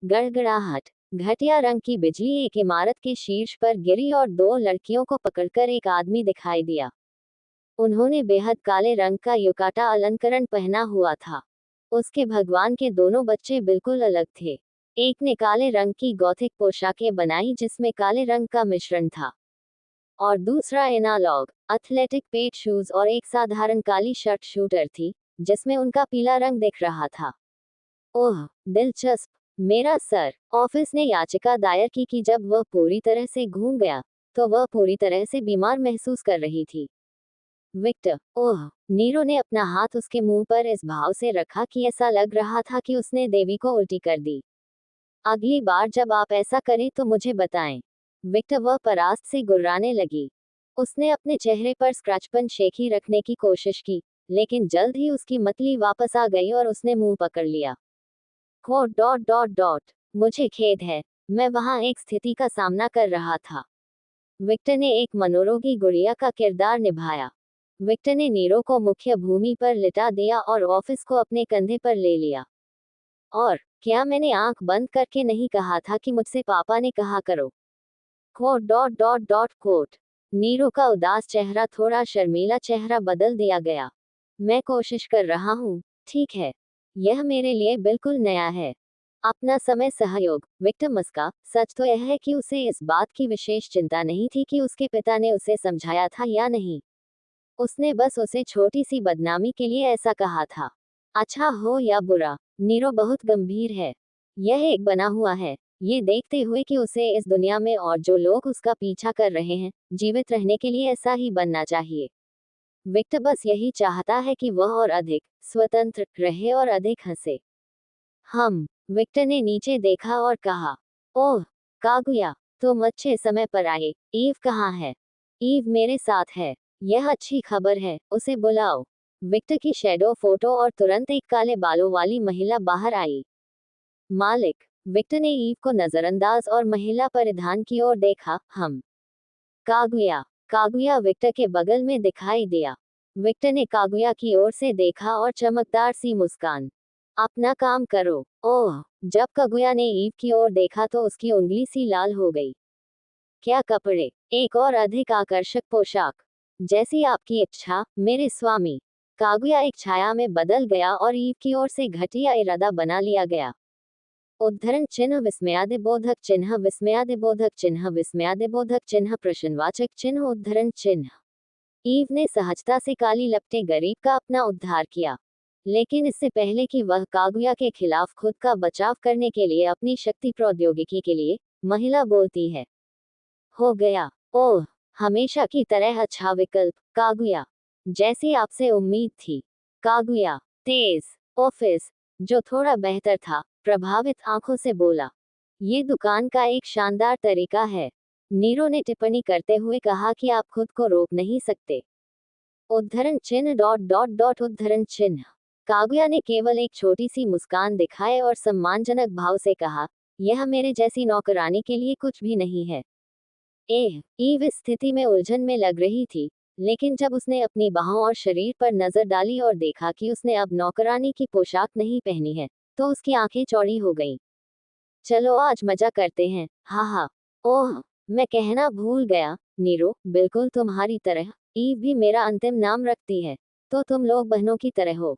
गड़गड़ाहट। घटिया रंग की बिजली एक इमारत के शीर्ष पर गिरी और दो लड़कियों को पकड़कर एक आदमी दिखाई दिया। उन्होंने बेहद काले रंग का युकाटा अलंकरण पहना हुआ था। उसके भगवान के दोनों बच्चे बिल्कुल अलग थे। एक ने काले रंग की गॉथिक पोशाकें बनाई जिसमें काले रंग का मिश्रण था, और दूसरा एनालॉग एथलेटिक पेट शूज और एक साधारण काली शर्ट शूटर थी जिसमें उनका पीला रंग दिख रहा था। ओह, दिलचस्प। मेरा सर। ऑफिस ने याचिका दायर की कि जब वह पूरी तरह से घूम गया तो वह पूरी तरह से बीमार महसूस कर रही थी। विक्टर। ओह। नीरो ने अपना हाथ उसके मुंह पर इस भाव से रखा कि ऐसा लग रहा था कि उसने देवी को उल्टी कर दी। अगली बार जब आप ऐसा करें तो मुझे बताएं। विक्टर वह परास्त से गुर्राने लगी। उसने अपने चेहरे पर स्क्रैचपन शेखी रखने की कोशिश की, लेकिन जल्द ही उसकी मतली वापस आ गई और उसने मुंह पकड़ लिया। मुझे खेद है, मैं वहां एक स्थिति का सामना कर रहा था। विक्टर ने एक मनोरोगी गुड़िया का किरदार निभाया। विक्टर ने नीरो को मुख्य भूमि पर लिटा दिया और ऑफिस को अपने कंधे पर ले लिया। और क्या मैंने आंख बंद करके नहीं कहा था कि मुझसे पापा ने कहा करो। नीरो का उदास चेहरा थोड़ा शर्मीला चेहरा बदल दिया गया। मैं कोशिश कर रहा हूँ, ठीक है। यह मेरे लिए बिल्कुल नया है। अपना समय सहयोग। विक्टर मुस्का। सच तो यह है कि उसे इस बात की विशेष चिंता नहीं थी कि उसके पिता ने उसे समझाया था या नहीं। उसने बस उसे छोटी सी बदनामी के लिए ऐसा कहा था। अच्छा हो या बुरा, नीरो बहुत गंभीर है। यह एक बना हुआ है, ये देखते हुए कि उसे इस दुनिया में और जो लोग उसका पीछा कर रहे हैं, जीवित रहने के लिए ऐसा ही बनना चाहिए। विक्टर बस यही चाहता है कि वह और अधिक स्वतंत्र रहे और अधिक हंसे। विक्टर ने नीचे देखा और कहा, ओह, कागुया, तुम अच्छे समय पर आए। ईव कहाँ है? ईव मेरे साथ है। यह अच्छी खबर है, उसे बुलाओ। विक्टर की शैडो फोटो और तुरंत एक काले बालों वाली महिला बाहर आई। मालिक। विक्टर ने ईव को नजरअंदाज और महिला परिधान की ओर देखा। कागुया। कागुया विक्टर के बगल में दिखाई दिया। विक्टर ने कागुया की ओर से देखा और चमकदार सी मुस्कान। अपना काम करो। ओह। जब कागुया ने ईव की ओर देखा तो उसकी उंगली सी लाल हो गई। क्या कपड़े! एक और अधिक आकर्षक पोशाक। जैसी आपकी इच्छा, मेरे स्वामी। कागुया एक छाया में बदल गया और ईव की ओर से घटिया इरादा बना लिया गया। उद्धरण चिन्ह विस्मयादिबोधक चिन्ह विस्मयादिबोधक चिन्ह विस्मयादिबोधक चिन्ह प्रश्नवाचक चिन्ह उद्धरण चिन्ह। ईव ने सहजता से काली लपटे गरीब का अपना उद्धार किया, लेकिन इससे पहले कि वह कागुया के खिलाफ खुद का बचाव करने के लिए अपनी शक्ति प्रौद्योगिकी के लिए, महिला बोलती है। हो गया। ओह, हमेशा की तरह अच्छा विकल्प, कागुया। जैसी आपसे उम्मीद थी। कागुया, तेज। ऑफिस, जो थोड़ा बेहतर था, प्रभावित आंखों से बोला। ये दुकान का एक शानदार तरीका है। नीरो ने टिप्पणी करते हुए कहा कि आप खुद को रोक नहीं सकते। उद्धरण चिन्ह उद्धरण चिन्ह। कागुया ने केवल एक छोटी सी मुस्कान दिखाए और सम्मानजनक भाव से कहा, यह मेरे जैसी नौकरानी के लिए कुछ भी नहीं है। ईव इस स्थिति में उलझन में लग रही थी, लेकिन जब उसने अपनी बाहों और शरीर पर नजर डाली और देखा कि उसने अब नौकरानी की पोशाक नहीं पहनी है, तो उसकी आंखें चौड़ी हो गईं। चलो आज मजा करते हैं। हाँ। ओह, मैं कहना भूल गया, नीरो, बिल्कुल तुम्हारी तरह, ईव भी मेरा अंतिम नाम रखती है। तो तुम लोग बहनों की तरह हो,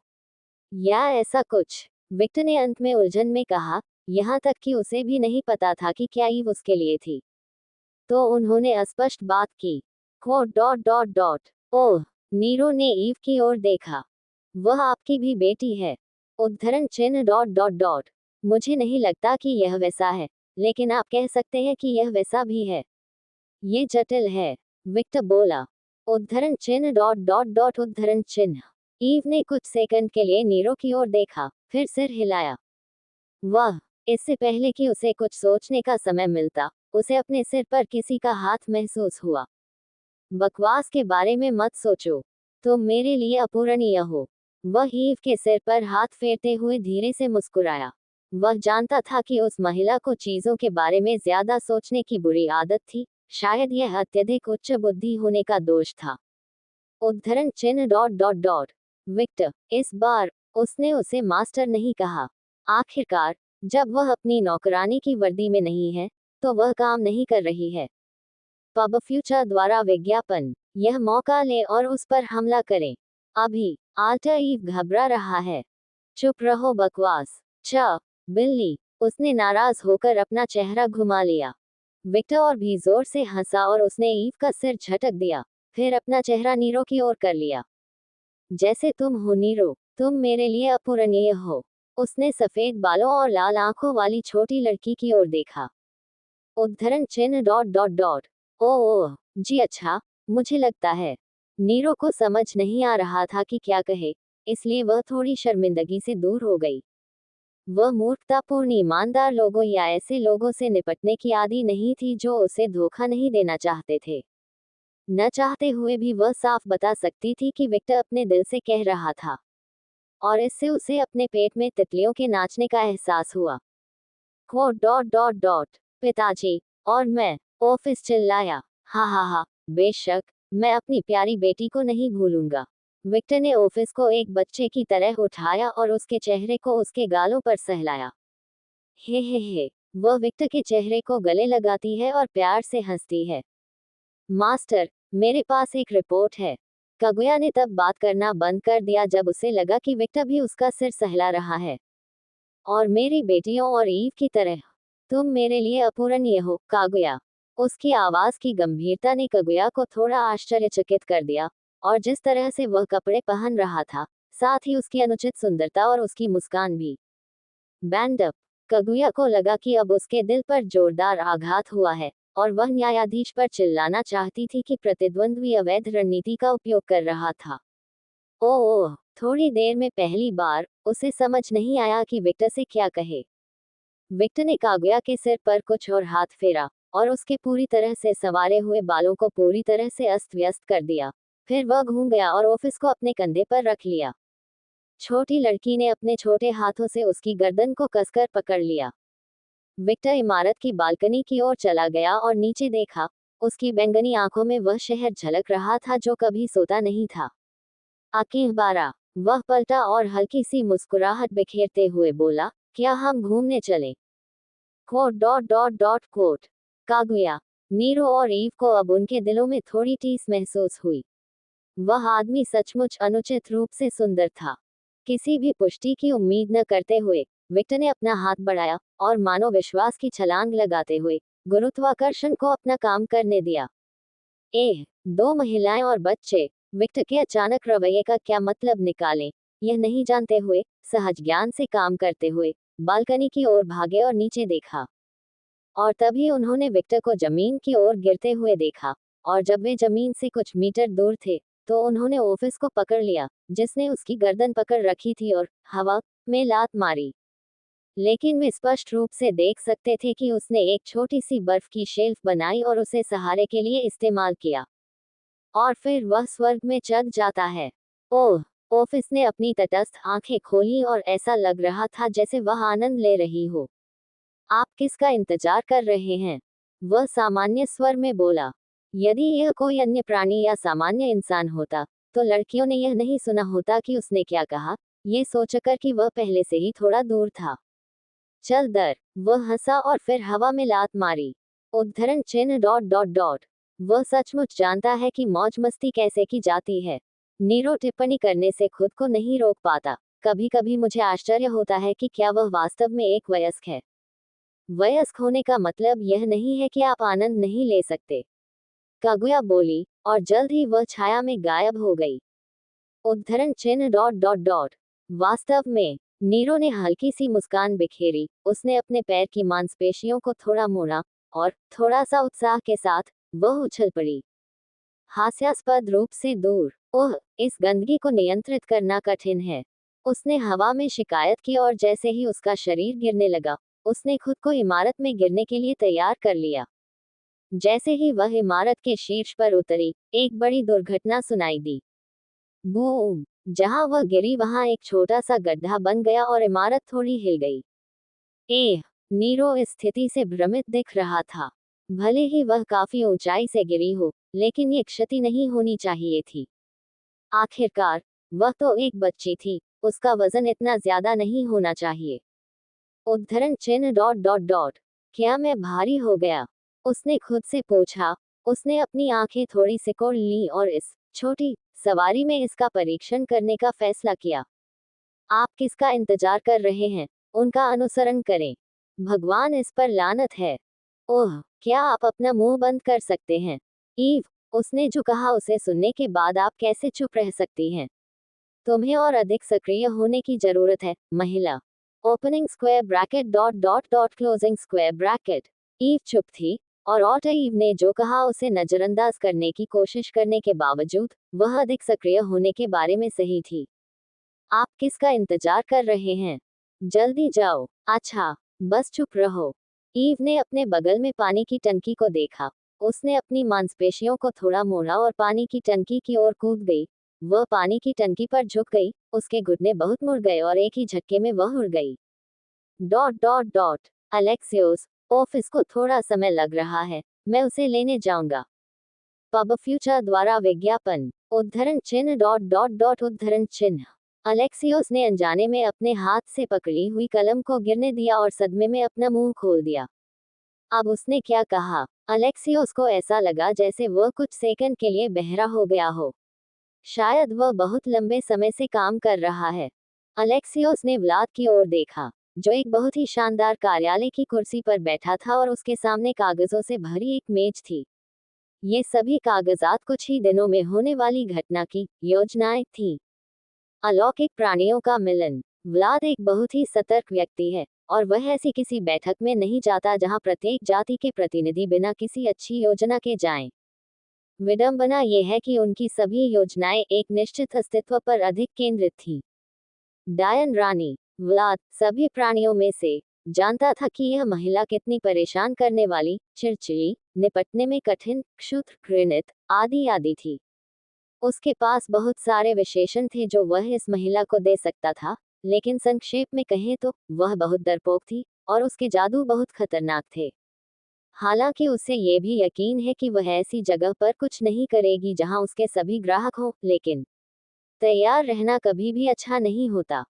या ऐसा कुछ। विक्टर ने अंत में उलझन में कहा, यहाँ तक कि उसे भी नहीं पता था कि क्या ईव उसके लिए थी। तो उन्होंने अस्पष्ट बात की। ओह। नीरो ने ईव की ओर देखा। वह आपकी भी बेटी है। उद्धरण चिन्ह। मुझे नहीं लगता कि यह वैसा है, लेकिन आप कह सकते हैं कि यह वैसा भी है। ये जटिल है, विक्टर बोला। उद्धरण चिन्ह। उद्धरण चिन्ह। ईव ने कुछ सेकंड के लिए नीरो की ओर देखा, फिर सिर हिलाया। वाह। इससे पहले कि उसे कुछ सोचने का समय मिलता, उसे अपने सिर पर किसी का हाथ महसूस हुआ। बकवास के बारे में मत सोचो, तुम मेरे लिए अपूरणीय हो। वह ईव के सिर पर हाथ फेरते हुए धीरे से मुस्कुराया। वह जानता था कि उस महिला को चीजों के बारे में ज्यादा सोचने की बुरी आदत थी, शायद यह अत्यधिक उच्च बुद्धि होने का दोष था। उद्धरण चिन्ह। विक्टर, इस बार उसने उसे मास्टर नहीं कहा। आखिरकार, जब वह अपनी नौकरानी की वर्दी में नहीं है, तो वह काम नहीं कर रही है। पब फ्यूचर द्वारा विज्ञापन। यह मौका ले और उस पर हमला करें। अभी आल्टर ईव घबरा रहा है। चुप रहो बकवास। बिल्ली। उसने नाराज होकर अपना चेहरा घुमा लिया। विक्टर भी जोर से हंसा और उसने ईव का सिर झटक दिया, फिर अपना चेहरा नीरो की ओर कर लिया। जैसे तुम हो नीरो, तुम मेरे लिए अपूरणीय हो। उसने सफेद बालों और लाल आंखों वाली छोटी लड़की की ओर देखा। उद्धरण चिन्ह डॉट डॉट डॉट। ओह जी अच्छा, मुझे लगता है। नीरो को समझ नहीं आ रहा था कि क्या कहे, इसलिए वह थोड़ी शर्मिंदगी से दूर हो गई। वह मूर्खतापूर्ण ईमानदार लोगों या ऐसे लोगों से निपटने की आदी नहीं थी जो उसे धोखा नहीं देना चाहते थे। न चाहते हुए भी वह साफ बता सकती थी कि विक्टर अपने दिल से कह रहा था, और इससे उसे अपने पेट में तितलियों के नाचने का एहसास हुआ। Quote dot dot dot. पिताजी। और मैं। ऑफिस चिल्लाया। हा हा हा, बेशक, मैं अपनी प्यारी बेटी को नहीं भूलूंगा। विक्टर ने ऑफिस को एक बच्चे की तरह उठाया और उसके चेहरे को उसके गालों पर सहलाया। हे, वह विक्टर के चेहरे को गले लगाती है और प्यार से हंसती है। मास्टर, मेरे पास एक रिपोर्ट है। कागुया ने तब बात करना बंद कर दिया जब उसे लगा कि विक्टर भी उसका सिर सहला रहा है। और मेरी बेटियों और ईव की तरह, तुम मेरे लिए अपूरणीय हो, कागुया। उसकी आवाज की गंभीरता ने कागुया को थोड़ा आश्चर्यचकित कर दिया, और जिस तरह से वह कपड़े पहन रहा था, साथ ही उसकी अनुचित सुंदरता और उसकी मुस्कान भी। Band up. कागुया को लगा कि अब उसके दिल पर जोरदार आघात हुआ है, और वह न्यायाधीश पर चिल्लाना चाहती थी कि प्रतिद्वंद्वी अवैध रणनीति का उपयोग कर रहा था। ओह, थोड़ी देर में पहली बार उसे समझ नहीं आया कि विक्टर से क्या कहे। विक्टर ने कागुया के सिर पर कुछ और हाथ फेरा, और उसके पूरी तरह से संवारे हुए बालों को पूरी तरह से अस्त व्यस्त कर दिया। फिर वह घूम गया और ऑफिस को अपने कंधे पर रख लिया। छोटी लड़की ने अपने छोटे हाथों से उसकी गर्दन को कसकर पकड़ लिया। विक्टर इमारत की बालकनी की ओर चला गया और नीचे देखा। उसकी बैंगनी आंखों में वह शहर झलक रहा था जो कभी सोता नहीं था। आकिंबारा। वह पलटा और हल्की सी मुस्कुराहट बिखेरते हुए बोला, क्या हम घूमने चलें? Quote dot dot dot quote. Kaguya. Nero और ईव को अब उनके दिलों में थोड़ी टीस महसूस हुई। वह आदमी सचमुच अनुचित रूप से सुंदर था। किसी भी पुष्टि की उम्मीद न करते हुए, विक्टर ने अपना हाथ बढ़ाया, और मानो विश्वास की छलांग लगाते हुए गुरुत्वाकर्षण को अपना काम करने दिया। दो महिलाएं और बच्चे, विक्टर के अचानक रवैये का क्या मतलब निकालें, यह नहीं जानते हुए, सहज ज्ञान से काम करते हुए, बालकनी की ओर भागे और नीचे देखा। और तभी उन्होंने विक्टर को जमीन की ओर गिरते हुए देखा, और जब वे जमीन से कुछ मीटर दूर थे, तो उन्होंने ऑफिस को पकड़ लिया, जिसने उसकी गर्दन पकड़ रखी थी, और हवा में लात मारी। लेकिन वे स्पष्ट रूप से देख सकते थे कि उसने एक छोटी सी बर्फ की शेल्फ बनाई और उसे सहारे के लिए इस्तेमाल किया। और फिर वह स्वर्ग में चढ़ जाता है। ओह। ऑफिस ने अपनी तटस्थ आंखें खोली और ऐसा लग रहा था जैसे वह आनंद ले रही हो। आप किसका इंतजार कर रहे हैं? वह सामान्य स्वर में बोला। यदि यह कोई अन्य प्राणी या सामान्य इंसान होता, तो लड़कियों ने यह नहीं सुना होता कि उसने क्या कहा, ये सोचकर कि वह पहले से ही थोड़ा दूर था। चल दर। वह हंसा और फिर हवा में लात मारी। उद्धरण चिन्ह डॉट डॉट डॉट। वह सचमुच जानता है कि मौज मस्ती कैसे की जाती है। नीरो टिप्पणी करने से खुद को नहीं रोक पाता। कभी कभी मुझे आश्चर्य होता है कि क्या वह वास्तव में एक वयस्क है। वयस्क होने का मतलब यह नहीं है कि आप आनंद नहीं ले सकते, कागुया बोली, और जल्द ही वह छाया में गायब हो गई। उद्धरण चिन्ह डॉट डॉट डॉट। वास्तव में, नीरो ने हल्की सी मुस्कान बिखेरी, उसने अपने पैर की मांसपेशियों को थोड़ा मोड़ा, और थोड़ा सा उत्साह के साथ वह उछल पड़ी, हास्यास्पद रूप से दूर। ओह, इस गंदगी को नियंत्रित करना कठिन है। उसने हवा में शिकायत की, और जैसे ही उसका शरीर गिरने लगा, उसने खुद को इमारत में गिरने के लिए तैयार कर लिया। जैसे ही वह इमारत के शीर्ष पर उतरी, एक बड़ी दुर्घटना सुनाई दी। बूम। जहां वह गिरी वहां एक छोटा सा गड्ढा बन गया और इमारत थोड़ी हिल गई। नीरो इस स्थिति से भ्रमित दिख रहा था। भले ही वह काफी ऊंचाई से गिरी हो, लेकिन ये क्षति नहीं होनी चाहिए थी। आखिरकार, वह तो एक बच्ची थी, उसका वजन इतना ज्यादा नहीं होना चाहिए। उद्धरण चिन्ह डॉट डॉट डॉट। क्या मैं भारी हो गया? उसने खुद से पूछा। उसने अपनी आंखें थोड़ी सिकोड़ ली और इस छोटी सवारी में इसका परीक्षण करने का फैसला किया। आप किसका इंतजार कर रहे हैं? उनका अनुसरण करें। भगवान इस पर लानत है। ओह, क्या आप अपना मुंह बंद कर सकते हैं? ईव, उसने जो कहा उसे सुनने के बाद आप कैसे चुप रह सकती हैं? तुम्हें और अधिक सक्रिय होने की जरूरत है, महिला। Opening square bracket dot dot dot closing square bracket. Eve चुप थी, और ऑट ईव ने जो कहा उसे नजरअंदाज करने की कोशिश करने के बावजूद वह अधिक सक्रिय होने के बारे में सही थी। आप किसका इंतजार कर रहे हैं? जल्दी जाओ। अच्छा, बस चुप रहो। ईव ने अपने बगल में पानी की टंकी को देखा। उसने अपनी मांसपेशियों को थोड़ा मोड़ा और पानी की टंकी की ओर कूद गई। वह पानी की टंकी पर झुक गई, उसके घुटने बहुत मुड़ गए और एक ही झटके में वह उड़ गई। Dot dot dot. Alexios, Ophis को थोड़ा समय लग रहा है, मैं उसे लेने जाऊंगा। पब फ्यूचर द्वारा विज्ञापन। उद्धरण चिन्ह डॉट डॉट डॉट उद्धरण चिन्ह। अलेक्सियोस ने अनजाने में अपने हाथ से पकड़ी हुई कलम को गिरने दिया और सदमे में अपना मुंह खोल दिया। अब उसने क्या कहा? अलेक्सियोस को ऐसा लगा जैसे वह कुछ सेकंड के लिए बहरा हो गया हो। शायद वह बहुत लंबे समय से काम कर रहा है। अलेक्सियोस ने व्लाद की ओर देखा, जो एक बहुत ही शानदार कार्यालय की कुर्सी पर बैठा था और उसके सामने कागजों से भरी एक मेज थी। ये सभी कागजात कुछ ही दिनों में होने वाली घटना की योजनाएं थीं। अलौकिक प्राणियों का मिलन। व्लाद एक बहुत ही सतर्क व्यक्ति है, और वह ऐसी किसी बैठक में नहीं जाता जहां प्रत्येक जाति के प्रतिनिधि बिना किसी अच्छी योजना के जाएं। विडंबना यह है कि उनकी सभी योजनाएं एक निश्चित अस्तित्व पर अधिक केंद्रित थीं। डायन रानी। व्लाद सभी प्राणियों में से जानता था कि यह महिला कितनी परेशान करने वाली, चिड़चिड़ी, निपटने में कठिन, क्षुद्र, घृणित, आदि आदि थी। उसके पास बहुत सारे विशेषण थे जो वह इस महिला को दे सकता था, लेकिन संक्षेप में कहें तो वह बहुत डरपोक थी, और उसके जादू बहुत खतरनाक थे। हालांकि उसे ये भी यकीन है कि वह ऐसी जगह पर कुछ नहीं करेगी जहां उसके सभी ग्राहक हों, लेकिन तैयार रहना कभी भी अच्छा नहीं होता।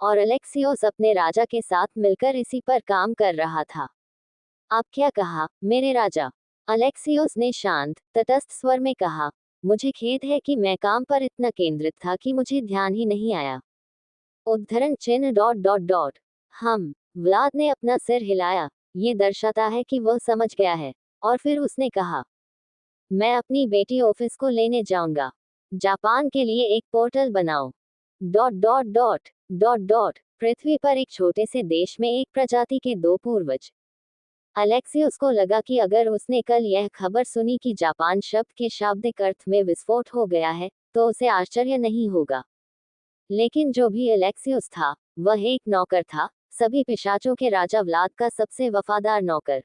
और अलेक्सियोस अपने राजा के साथ मिलकर इसी पर काम कर रहा था। आप क्या कहा, मेरे राजा? अलेक्सियोस ने शांत, तटस्थ स्वर में कहा। मुझे खेद है कि मैं काम पर इतना केंद्रित था कि मुझे ध्यान ही नहीं आया। उद्धरण चिन्ह डॉट डॉट डॉट। हम। व्लाद ने अपना सिर हिलाया। ये दर्शाता है कि वह समझ गया है। और फिर उसने कहा, मैं अपनी बेटी ऑफिस को लेने जाऊंगा। जापान के लिए एक पोर्टल बनाओ। Dot dot dot dot dot. पृथ्वी पर एक छोटे से देश में एक प्रजाति के दो पूर्वज। अलेक्सियोस को लगा कि अगर उसने कल यह खबर सुनी कि जापान शब्द के शाब्दिक अर्थ में विस्फोट हो गया है, तो उसे आश्चर्य नहीं होगा। लेकिन जो भी अलेक्सियोस था, वह एक नौकर था, सभी पिशाचों के राजा व्लाद का सबसे वफादार नौकर।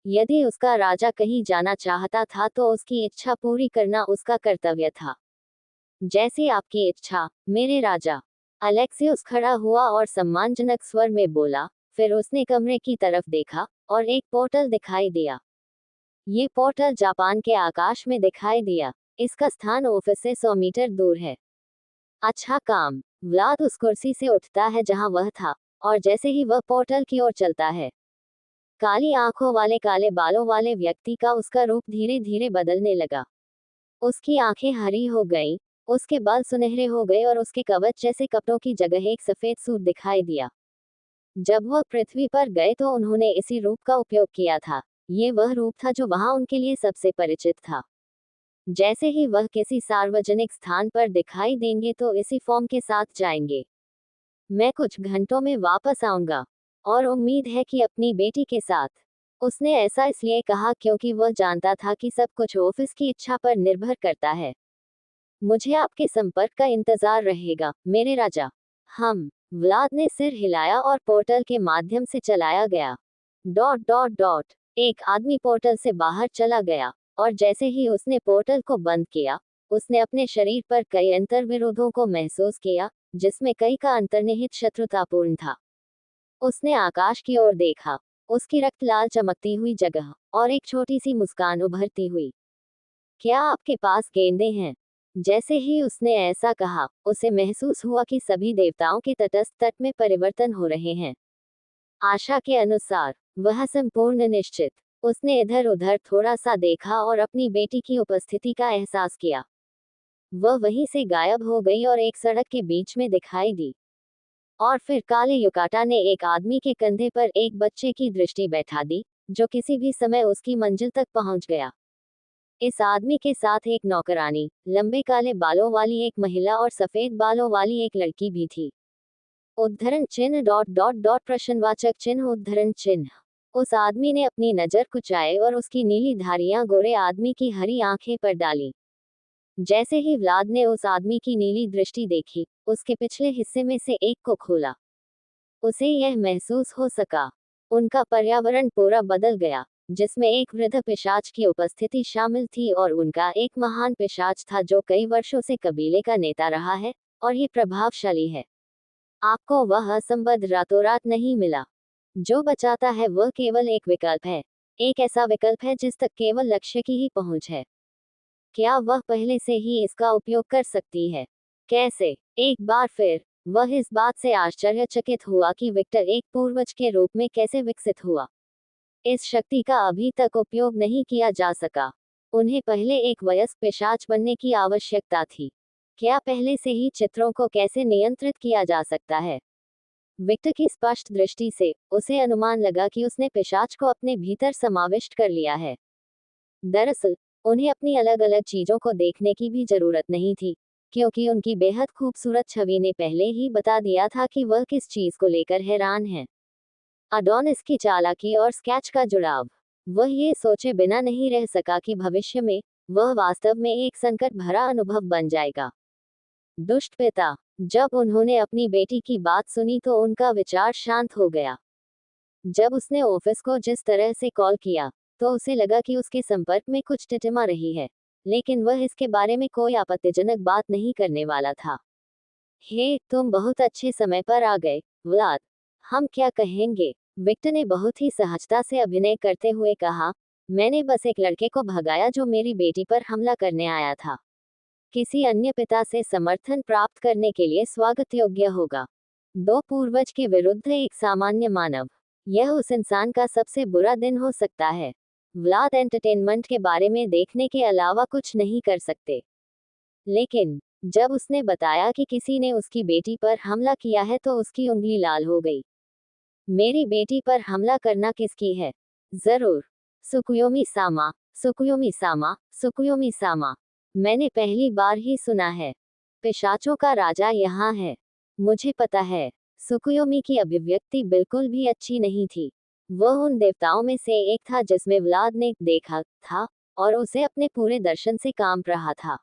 यदि उसका राजा कहीं जाना चाहता था तो उसकी इच्छा पूरी करना उसका कर्तव्य था। जैसी आपकी इच्छा, मेरे राजा। अलेक्सियोस खड़ा हुआ और सम्मानजनक स्वर में बोला। फिर उसने कमरे की तरफ देखा, और एक पोर्टल दिखाई दिया। ये पोर्टल जापान के आकाश में दिखाई दिया। इसका स्थान ऑफिस से 100 मीटर दूर है। अच्छा काम। व्लाद उस कुर्सी से उठता है जहां वह था, और जैसे ही वह पोर्टल की ओर चलता है, काली आंखों वाले काले बालों वाले व्यक्ति का उसका रूप धीरे धीरे बदलने लगा। उसकी आंखें हरी हो गईं, उसके बाल सुनहरे हो गए और उसके कवच जैसे कपड़ों की जगह एक सफेद सूट दिखाई दिया। जब वह पृथ्वी पर गए तो उन्होंने इसी रूप का उपयोग किया था। ये वह रूप था जो वहां उनके लिए सबसे परिचित था। जैसे ही वह किसी सार्वजनिक स्थान पर दिखाई देंगे तो इसी फॉर्म के साथ जाएंगे। मैं कुछ घंटों में वापस आऊंगा, और उम्मीद है कि अपनी बेटी के साथ। उसने ऐसा इसलिए कहा क्योंकि वह जानता था कि सब कुछ ऑफिस की इच्छा पर निर्भर करता है। मुझे आपके संपर्क का इंतजार रहेगा, मेरे राजा। हम। व्लाद ने सिर हिलाया और पोर्टल के माध्यम से चलाया गया। Dot dot dot. एक आदमी पोर्टल से बाहर चला गया, और जैसे ही उसने पोर्टल को बंद किया, उसने अपने शरीर पर कई अंतर्विरोधों को महसूस किया, जिसमें कई का अंतर्निहित शत्रुतापूर्ण था। उसने आकाश की ओर देखा, उसकी रक्त लाल चमकती हुई जगह, और एक छोटी सी मुस्कान उभरती हुई। क्या आपके पास गेंदें हैं? जैसे ही उसने ऐसा कहा, उसे महसूस हुआ कि सभी देवताओं के तटस्थ तट में परिवर्तन हो रहे हैं। आशा के अनुसार वह संपूर्ण निश्चित। उसने इधर उधर थोड़ा सा देखा और अपनी बेटी की उपस्थिति का एहसास किया। वह वहीं से गायब हो गई और एक सड़क के बीच में दिखाई दी। और फिर काले युकाटा ने एक आदमी के कंधे पर एक बच्चे की दृष्टि बैठा दी, जो किसी भी समय उसकी मंजिल तक पहुंच गया। इस आदमी के साथ एक नौकरानी, लंबे काले बालों वाली एक महिला और सफेद बालों वाली एक लड़की भी थी। उद्धरण चिन्ह डॉट डॉट डॉट प्रश्नवाचक चिन्ह उद्धरण चिन्ह। उस आदमी ने अपनी नजर कुचाई और उसकी नीली धारियां गोरे आदमी की हरी आंखें पर डाली। जैसे ही व्लाद ने उस आदमी की नीली दृष्टि देखी, उसके पिछले हिस्से में से एक को खोला। उसे यह महसूस हो सका, उनका पर्यावरण पूरा बदल गया, जिसमें एक वृद्ध पिशाच की उपस्थिति शामिल थी और उनका एक महान पिशाच था जो कई वर्षों से कबीले का नेता रहा है, और ये प्रभावशाली है। आपको वह असंबद्ध रातों रात नहीं मिला। जो बचाता है वह केवल एक विकल्प है, एक ऐसा विकल्प है जिस तक केवल लक्ष्य की ही पहुंच है। क्या वह पहले से ही इसका उपयोग कर सकती है? कैसे? एक बार फिर वह इस बात से आश्चर्यचकित हुआ कि विक्टर एक पूर्वज के रूप में कैसे विकसित हुआ। इस शक्ति का अभी तक उपयोग नहीं किया जा सका। उन्हें पहले एक वयस्क पिशाच बनने की आवश्यकता थी। क्या पहले से ही चित्रों को कैसे नियंत्रित किया जा सकता है? विक्टर की स्पष्ट दृष्टि से उसे अनुमान लगा कि उसने पिशाच को अपने भीतर समाविष्ट कर लिया है। दरअसल उन्हें अपनी अलग अलग चीजों को देखने की भी जरूरत नहीं थी, क्योंकि उनकी बेहद खूबसूरत छवि ने पहले ही बता दिया था कि वह किस चीज को लेकर हैरान है। अडोनिस की चालाकी और स्केच का जुड़ाव। वह ये सोचे बिना नहीं रह सका कि भविष्य में वह वास्तव में एक संकट भरा अनुभव बन जाएगा। दुष्ट पिता। जब उन्होंने अपनी बेटी की बात सुनी तो उनका विचार शांत हो गया। जब उसने ऑफिस को जिस तरह से कॉल किया, तो उसे लगा कि उसके संपर्क में कुछ टिटिमा रही है, लेकिन वह इसके बारे में कोई आपत्तिजनक बात नहीं करने वाला था। हे, तुम बहुत अच्छे समय पर आ गए, व्लाद। हम क्या कहेंगे? विक्टर ने बहुत ही सहजता से अभिनय करते हुए कहा, मैंने बस एक लड़के को भगाया जो मेरी बेटी पर हमला करने आया था। किसी अन्य पिता से समर्थन प्राप्त करने के लिए स्वागत योग्य होगा। दो पूर्वज के विरुद्ध एक सामान्य मानव। यह उस इंसान का सबसे बुरा दिन हो सकता है। व्लाद एंटरटेनमेंट के बारे में देखने के अलावा कुछ नहीं कर सकते। लेकिन जब उसने बताया कि किसी ने उसकी बेटी पर हमला किया है तो उसकी उंगली लाल हो गई। मेरी बेटी पर हमला करना किसकी है? जरूर सुकुयोमी सामा, सुकुयोमी सामा, सुकुयोमी सामा। मैंने पहली बार ही सुना है। पिशाचों का राजा यहाँ है। मुझे पता है। सुकुयोमी की अभिव्यक्ति बिल्कुल भी अच्छी नहीं थी। वह उन देवताओं में से एक था जिसमें व्लाद ने देखा था, और उसे अपने पूरे दर्शन से काम रहा था।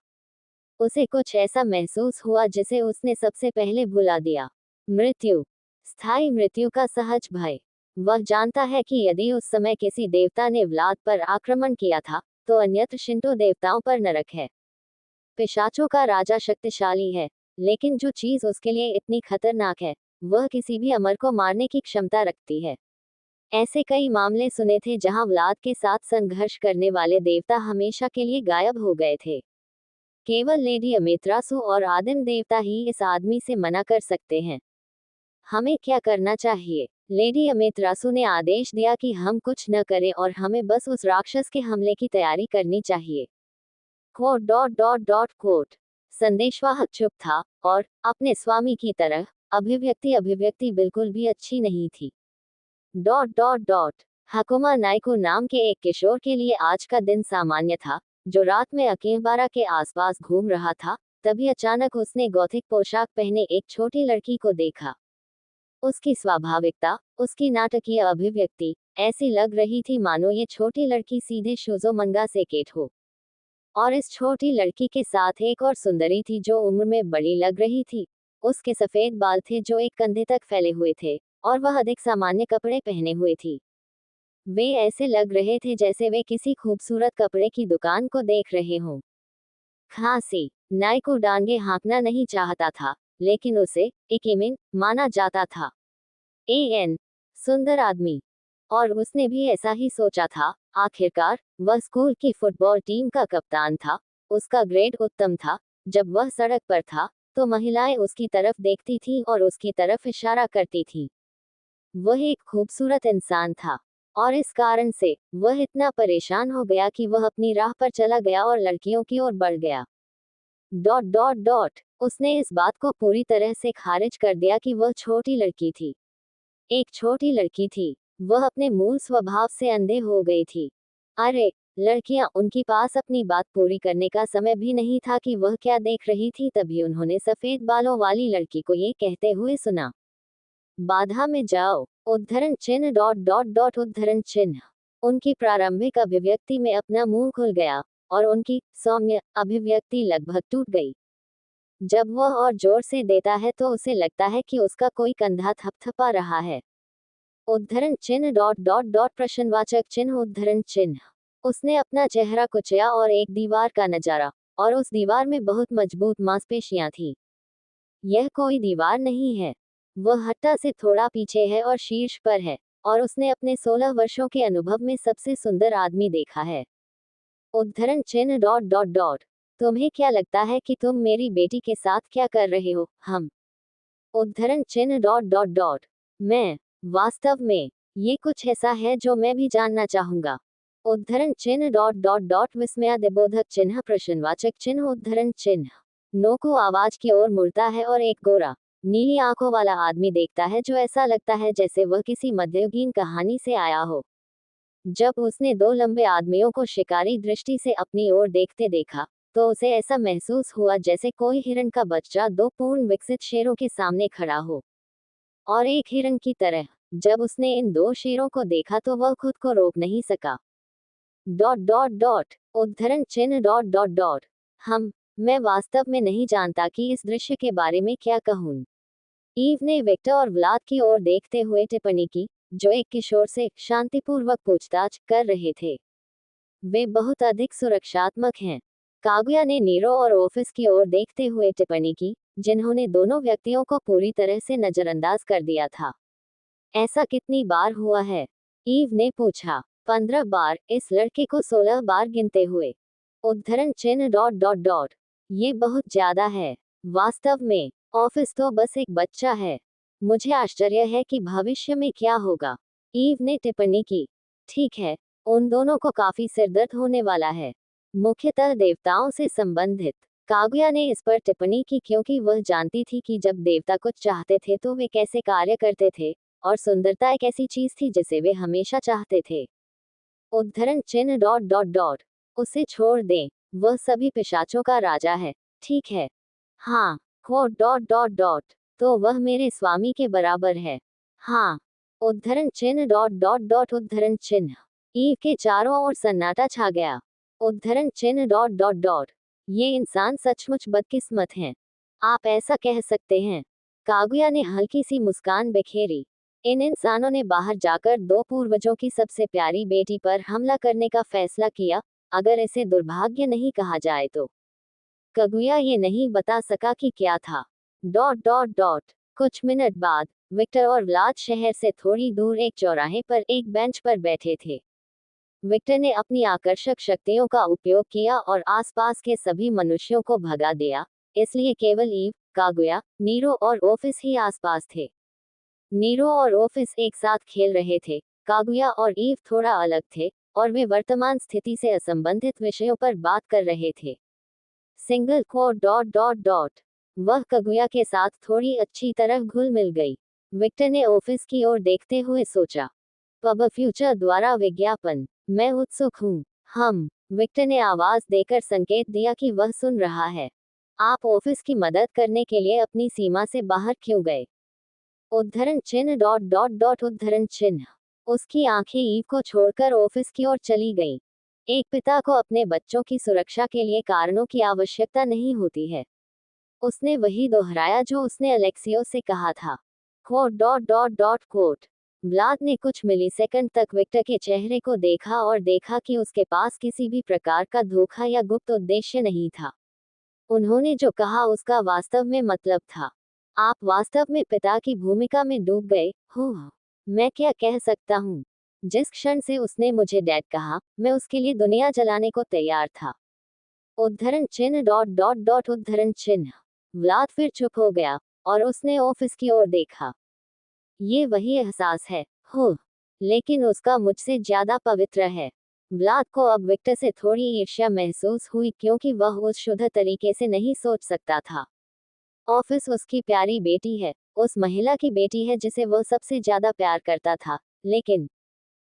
उसे कुछ ऐसा महसूस हुआ जिसे उसने सबसे पहले भुला दिया। मृत्यु। स्थायी मृत्यु का सहज भय। वह जानता है कि यदि उस समय किसी देवता ने व्लाद पर आक्रमण किया था, तो अन्यत्र शिंटो देवताओं पर नरक है। पिशाचों का राजा शक्तिशाली है, लेकिन जो चीज उसके लिए इतनी खतरनाक है, वह किसी भी अमर को मारने की क्षमता रखती है। ऐसे कई मामले सुने थे जहां व्लाद के साथ संघर्ष करने वाले देवता हमेशा के लिए गायब हो गए थे। केवल लेडी अमेत्रासु और आदिम देवता ही इस आदमी से मना कर सकते हैं। हमें क्या करना चाहिए? लेडी अमेत्रासु ने आदेश दिया कि हम कुछ न करें और हमें बस उस राक्षस के हमले की तैयारी करनी चाहिए। Quote dot dot dot quote. संदेशवाहक चुप था, और अपने स्वामी की तरह अभिव्यक्ति बिल्कुल भी अच्छी नहीं थी। Dot dot dot. Hakuma Naiko नाम के एक किशोर के लिए आज का दिन सामान्य था, जो रात में अकेबारा के आसपास घूम रहा था। तभी अचानक उसने गौथिक पोशाक पहने एक छोटी लड़की को देखा। उसकी स्वाभाविकता, उसकी नाटकीय अभिव्यक्ति ऐसी लग रही थी मानो ये छोटी लड़की सीधे शुजोमंगा से केट हो। और इस छोटी लड़की के साथ एक और सुंदरी थी जो उम्र में बड़ी लग रही थी। उसके सफेद बाल थे जो एक कंधे तक फैले हुए थे, और वह अधिक सामान्य कपड़े पहने हुए थी। वे ऐसे लग रहे थे जैसे वे किसी खूबसूरत कपड़े की दुकान को देख रहे हों। खांसी। नाइको डांगे हाँकना नहीं चाहता था, लेकिन उसे इकेमिन माना जाता था। एन सुंदर आदमी। और उसने भी ऐसा ही सोचा था। आखिरकार वह स्कूल की फुटबॉल टीम का कप्तान था। उसका ग्रेड उत्तम था। जब वह सड़क पर था, तो महिलाएं उसकी तरफ देखती थीं और उसकी तरफ इशारा करती थीं। वह एक खूबसूरत इंसान था और इस कारण से वह इतना परेशान हो गया कि वह अपनी राह पर चला गया और लड़कियों की ओर बढ़ गया। डॉट डॉट डॉट उसने इस बात को पूरी तरह से खारिज कर दिया कि वह छोटी लड़की थी। एक छोटी लड़की थी। वह अपने मूल स्वभाव से अंधे हो गई थी। अरे, लड़कियां, उनके पास अपनी बात पूरी करने का समय भी नहीं था कि वह क्या देख रही थी। तभी उन्होंने सफेद बालों वाली लड़की को ये कहते हुए सुना, बाधा में जाओ, उद्धरण चिन्ह डॉट डॉट डॉट उद्धरण चिन्ह। उनकी प्रारंभिक अभिव्यक्ति में अपना मुंह खुल गया और उनकी सौम्य अभिव्यक्ति लगभग टूट गई। जब वह और जोर से देता है तो उसे लगता है कि उसका कोई कंधा थपथपा रहा है। उद्धरण चिन्ह डॉट डॉट डॉट प्रश्नवाचक चिन्ह उद्धरण चिन्ह। उसने अपना चेहरा कुचला और एक दीवार का नजारा, और उस दीवार में बहुत मजबूत मांसपेशियां थी। यह कोई दीवार नहीं है। वह हट्टा से थोड़ा पीछे है और शीर्ष पर है, और उसने अपने 16 वर्षों के अनुभव में सबसे सुंदर आदमी देखा है। उद्धरण चिन्ह डॉट डॉट डॉट। तुम्हें क्या लगता है कि तुम मेरी बेटी के साथ क्या कर रहे हो? हम। उद्धरण चिन्ह डॉट डॉट डॉट। मैं। वास्तव में ये कुछ ऐसा है जो मैं भी जानना चाहूंगा। उद्धरण चिन्ह डॉट डॉट डॉट विस्मयादिबोधक चिन्ह प्रश्नवाचक चिन्ह उद्धरण चिन्ह। नोकू आवाज की ओर मुड़ता है और एक गोरा, नीली आंखों वाला आदमी देखता है जो ऐसा लगता है जैसे वह किसी मध्ययुगीन कहानी से आया हो। जब उसने दो लंबे आदमियों को शिकारी दृष्टि से अपनी ओर देखते देखा, तो उसे ऐसा महसूस हुआ जैसे कोई हिरण का बच्चा दो पूर्ण विकसित शेरों के सामने खड़ा हो। और एक हिरण की तरह जब उसने इन दो शेरों को देखा तो वह खुद को रोक नहीं सका। डॉट डॉट डॉट उद्धरण चिन्ह डॉट डॉट डॉट। मैं वास्तव में नहीं जानता कि इस दृश्य के बारे में क्या कहूँ। ईव ने विक्टर और व्लाद की ओर देखते हुए टिप्पणी की, जो एक किशोर से शांतिपूर्वक पूछताछ कर रहे थे। वे बहुत अधिक सुरक्षात्मक हैं। कागुया ने नीरो और ऑफिस की ओर देखते हुए टिप्पणी की, जिन्होंने दोनों व्यक्तियों को पूरी तरह से नजरअंदाज कर दिया था। ऐसा कितनी बार हुआ है? ईव ने पूछा। 15 बार, इस लड़के को 16 बार गिनते हुए। उद्धरण चिन्ह डॉट डॉट डॉट। ये बहुत ज्यादा है। वास्तव में ऑफिस तो बस एक बच्चा है। मुझे आश्चर्य है कि भविष्य में क्या होगा। ईव ने टिप्पणी की। ठीक है, उन दोनों को काफी सिरदर्द होने वाला है, मुख्यतः देवताओं से संबंधित। कागुया ने इस पर टिप्पणी की क्योंकि वह जानती थी कि जब देवता कुछ चाहते थे तो वे कैसे कार्य करते थे, और सुंदरता एक ऐसी चीज थी जिसे वे हमेशा चाहते थे। उद्धरण चिन्ह डॉट डॉट डॉट। उसे छोड़ दें, वह सभी पिशाचों का राजा है, ठीक है? हाँ। हो डॉट डॉट डॉट। तो वह मेरे स्वामी के बराबर है। हाँ। उद्धरण चिन्ह डॉट डॉट डॉट उद्धरण चिन्ह। ईव के चारों ओर सन्नाटा छा गया। उद्धरण चिन्ह डॉट डॉट डॉट। ये इंसान सचमुच बदकिस्मत हैं। आप ऐसा कह सकते हैं। कागुया ने हल्की सी मुस्कान बिखेरी। इन इंसानों ने बाहर जाकर दो पूर्वजों की सबसे प्यारी बेटी पर हमला करने का फैसला किया, अगर इसे दुर्भाग्य नहीं कहा जाए तो। कागुया ये नहीं बता सका कि क्या था। Dot dot dot. कुछ मिनट बाद विक्टर और व्लाद शहर से थोड़ी दूर एक चौराहे पर एक बेंच पर बैठे थे। विक्टर ने अपनी आकर्षक शक्तियों का उपयोग किया और आसपास के सभी मनुष्यों को भगा दिया, इसलिए केवल ईव, कागुया, नीरो और ऑफिस ही आसपास थे। नीरो और ऑफिस एक साथ खेल रहे थे, कागुया और ईव थोड़ा अलग थे, और वे वर्तमान स्थिति से असंबंधित विषयों पर बात कर रहे थे। Single quote dot dot dot. वह कागुया के साथ थोड़ी अच्छी तरह घुल मिल गई। विक्टर ने ऑफिस की ओर देखते हुए सोचा, पब फ्यूचर द्वारा विज्ञापन, मैं उत्सुक हूँ। विक्टर ने आवाज देकर संकेत दिया कि वह सुन रहा है। आप ऑफिस की मदद करने के लिए अपनी सीमा से बाहर क्यों गए? उद्धरण चिन्ह डॉट डॉट डॉट उद्धरण चिन्ह। उसकी आंखें ईव को छोड़कर ऑफिस की ओर चली गईं। एक पिता को अपने बच्चों की सुरक्षा के लिए कारणों की आवश्यकता नहीं होती है। उसने वही दोहराया जो उसने अलेक्सियो से कहा था। Quote dot dot dot quote. Vlad ने कुछ मिलीसेकंड तक विक्टर के चेहरे को देखा और देखा कि उसके पास किसी भी प्रकार का धोखा या गुप्त उद्देश्य नहीं था। उन्होंने जो कहा उसका वास्तव में मतलब था। आप वास्तव में पिता की भूमिका में डूब गए हो। मैं क्या कह सकता हूँ? जिस क्षण से उसने मुझे डैड कहा, मैं उसके लिए दुनिया जलाने को तैयार था। उद्धरण चिन्ह डॉट डॉट डॉट उद्धरण चिन्ह। व्लाद फिर चुप हो गया और उसने ऑफिस की ओर देखा। ये वही एहसास है। हो, लेकिन उसका मुझसे ज्यादा पवित्र है। व्लाद को अब विक्टर से थोड़ी ईर्ष्या महसूस हुई क्योंकि वह उस शुद्ध तरीके से नहीं सोच सकता था। ऑफिस उसकी प्यारी बेटी है, उस महिला की बेटी है जिसे वह सबसे ज्यादा प्यार करता था, लेकिन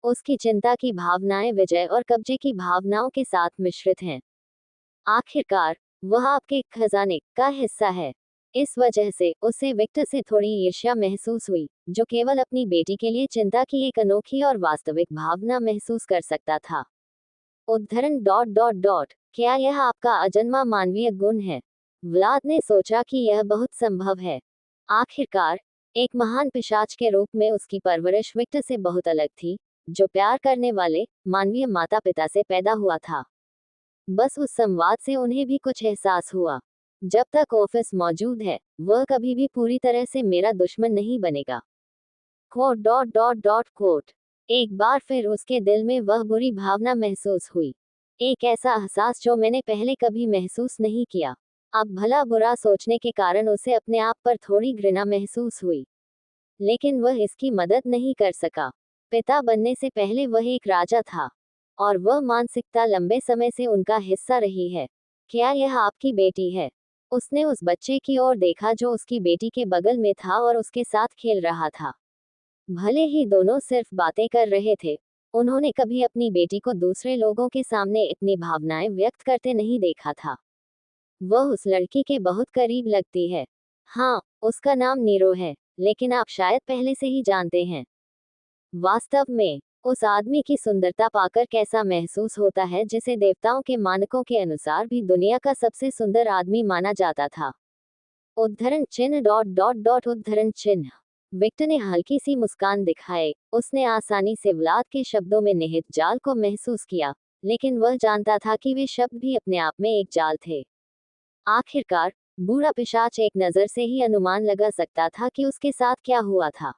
उसकी चिंता की भावनाएं विजय और कब्जे की भावनाओं के साथ मिश्रित हैं। आखिरकार वह आपके खजाने का हिस्सा है। इस वजह से उसे विक्टर से थोड़ी ईर्ष्या महसूस हुई, जो केवल अपनी बेटी के लिए चिंता की एक अनोखी और वास्तविक भावना महसूस कर सकता था। उद्धरण डॉट डॉट डॉट क्या यह आपका अजन्मा मानवीय गुण है? व्लाद ने सोचा कि यह बहुत संभव है। आखिरकार एक महान पिशाच के रूप में उसकी परवरिश विक्टर से बहुत अलग थी, जो प्यार करने वाले मानवीय माता पिता से पैदा हुआ था। बस उस संवाद से उन्हें भी कुछ एहसास हुआ। जब तक ऑफिस मौजूद है, वह कभी भी पूरी तरह से मेरा दुश्मन नहीं बनेगा। Quote dot dot dot quote एक बार फिर उसके दिल में वह बुरी भावना महसूस हुई, एक ऐसा एहसास जो मैंने पहले कभी महसूस नहीं किया। अब भला बुरा सोचने के कारण उसे अपने आप पर थोड़ी घृणा महसूस हुई, लेकिन वह इसकी मदद नहीं कर सका। पिता बनने से पहले वह एक राजा था, और वह मानसिकता लंबे समय से उनका हिस्सा रही है। क्या यह आपकी बेटी है? उसने उस बच्चे की ओर देखा जो उसकी बेटी के बगल में था और उसके साथ खेल रहा था। भले ही दोनों सिर्फ बातें कर रहे थे, उन्होंने कभी अपनी बेटी को दूसरे लोगों के सामने इतनी भावनाएं व्यक्त करते नहीं देखा था। वह उस लड़की के बहुत करीब लगती है। हाँ, उसका नाम नीरो है, लेकिन आप शायद पहले से ही जानते हैं। वास्तव में उस आदमी की सुंदरता पाकर कैसा महसूस होता है जिसे देवताओं के मानकों के अनुसार भी दुनिया का सबसे सुंदर आदमी माना जाता था। उद्धरण चिन्ह डॉट डॉट डॉट उद्धरण चिन्ह विक्टर ने हल्की सी मुस्कान दिखाए। उसने आसानी से व्लाद के शब्दों में निहित जाल को महसूस किया, लेकिन वह जानता था कि वे शब्द भी अपने आप में एक जाल थे। आखिरकार बूढ़ा पिशाच एक नजर से ही अनुमान लगा सकता था कि उसके साथ क्या हुआ था।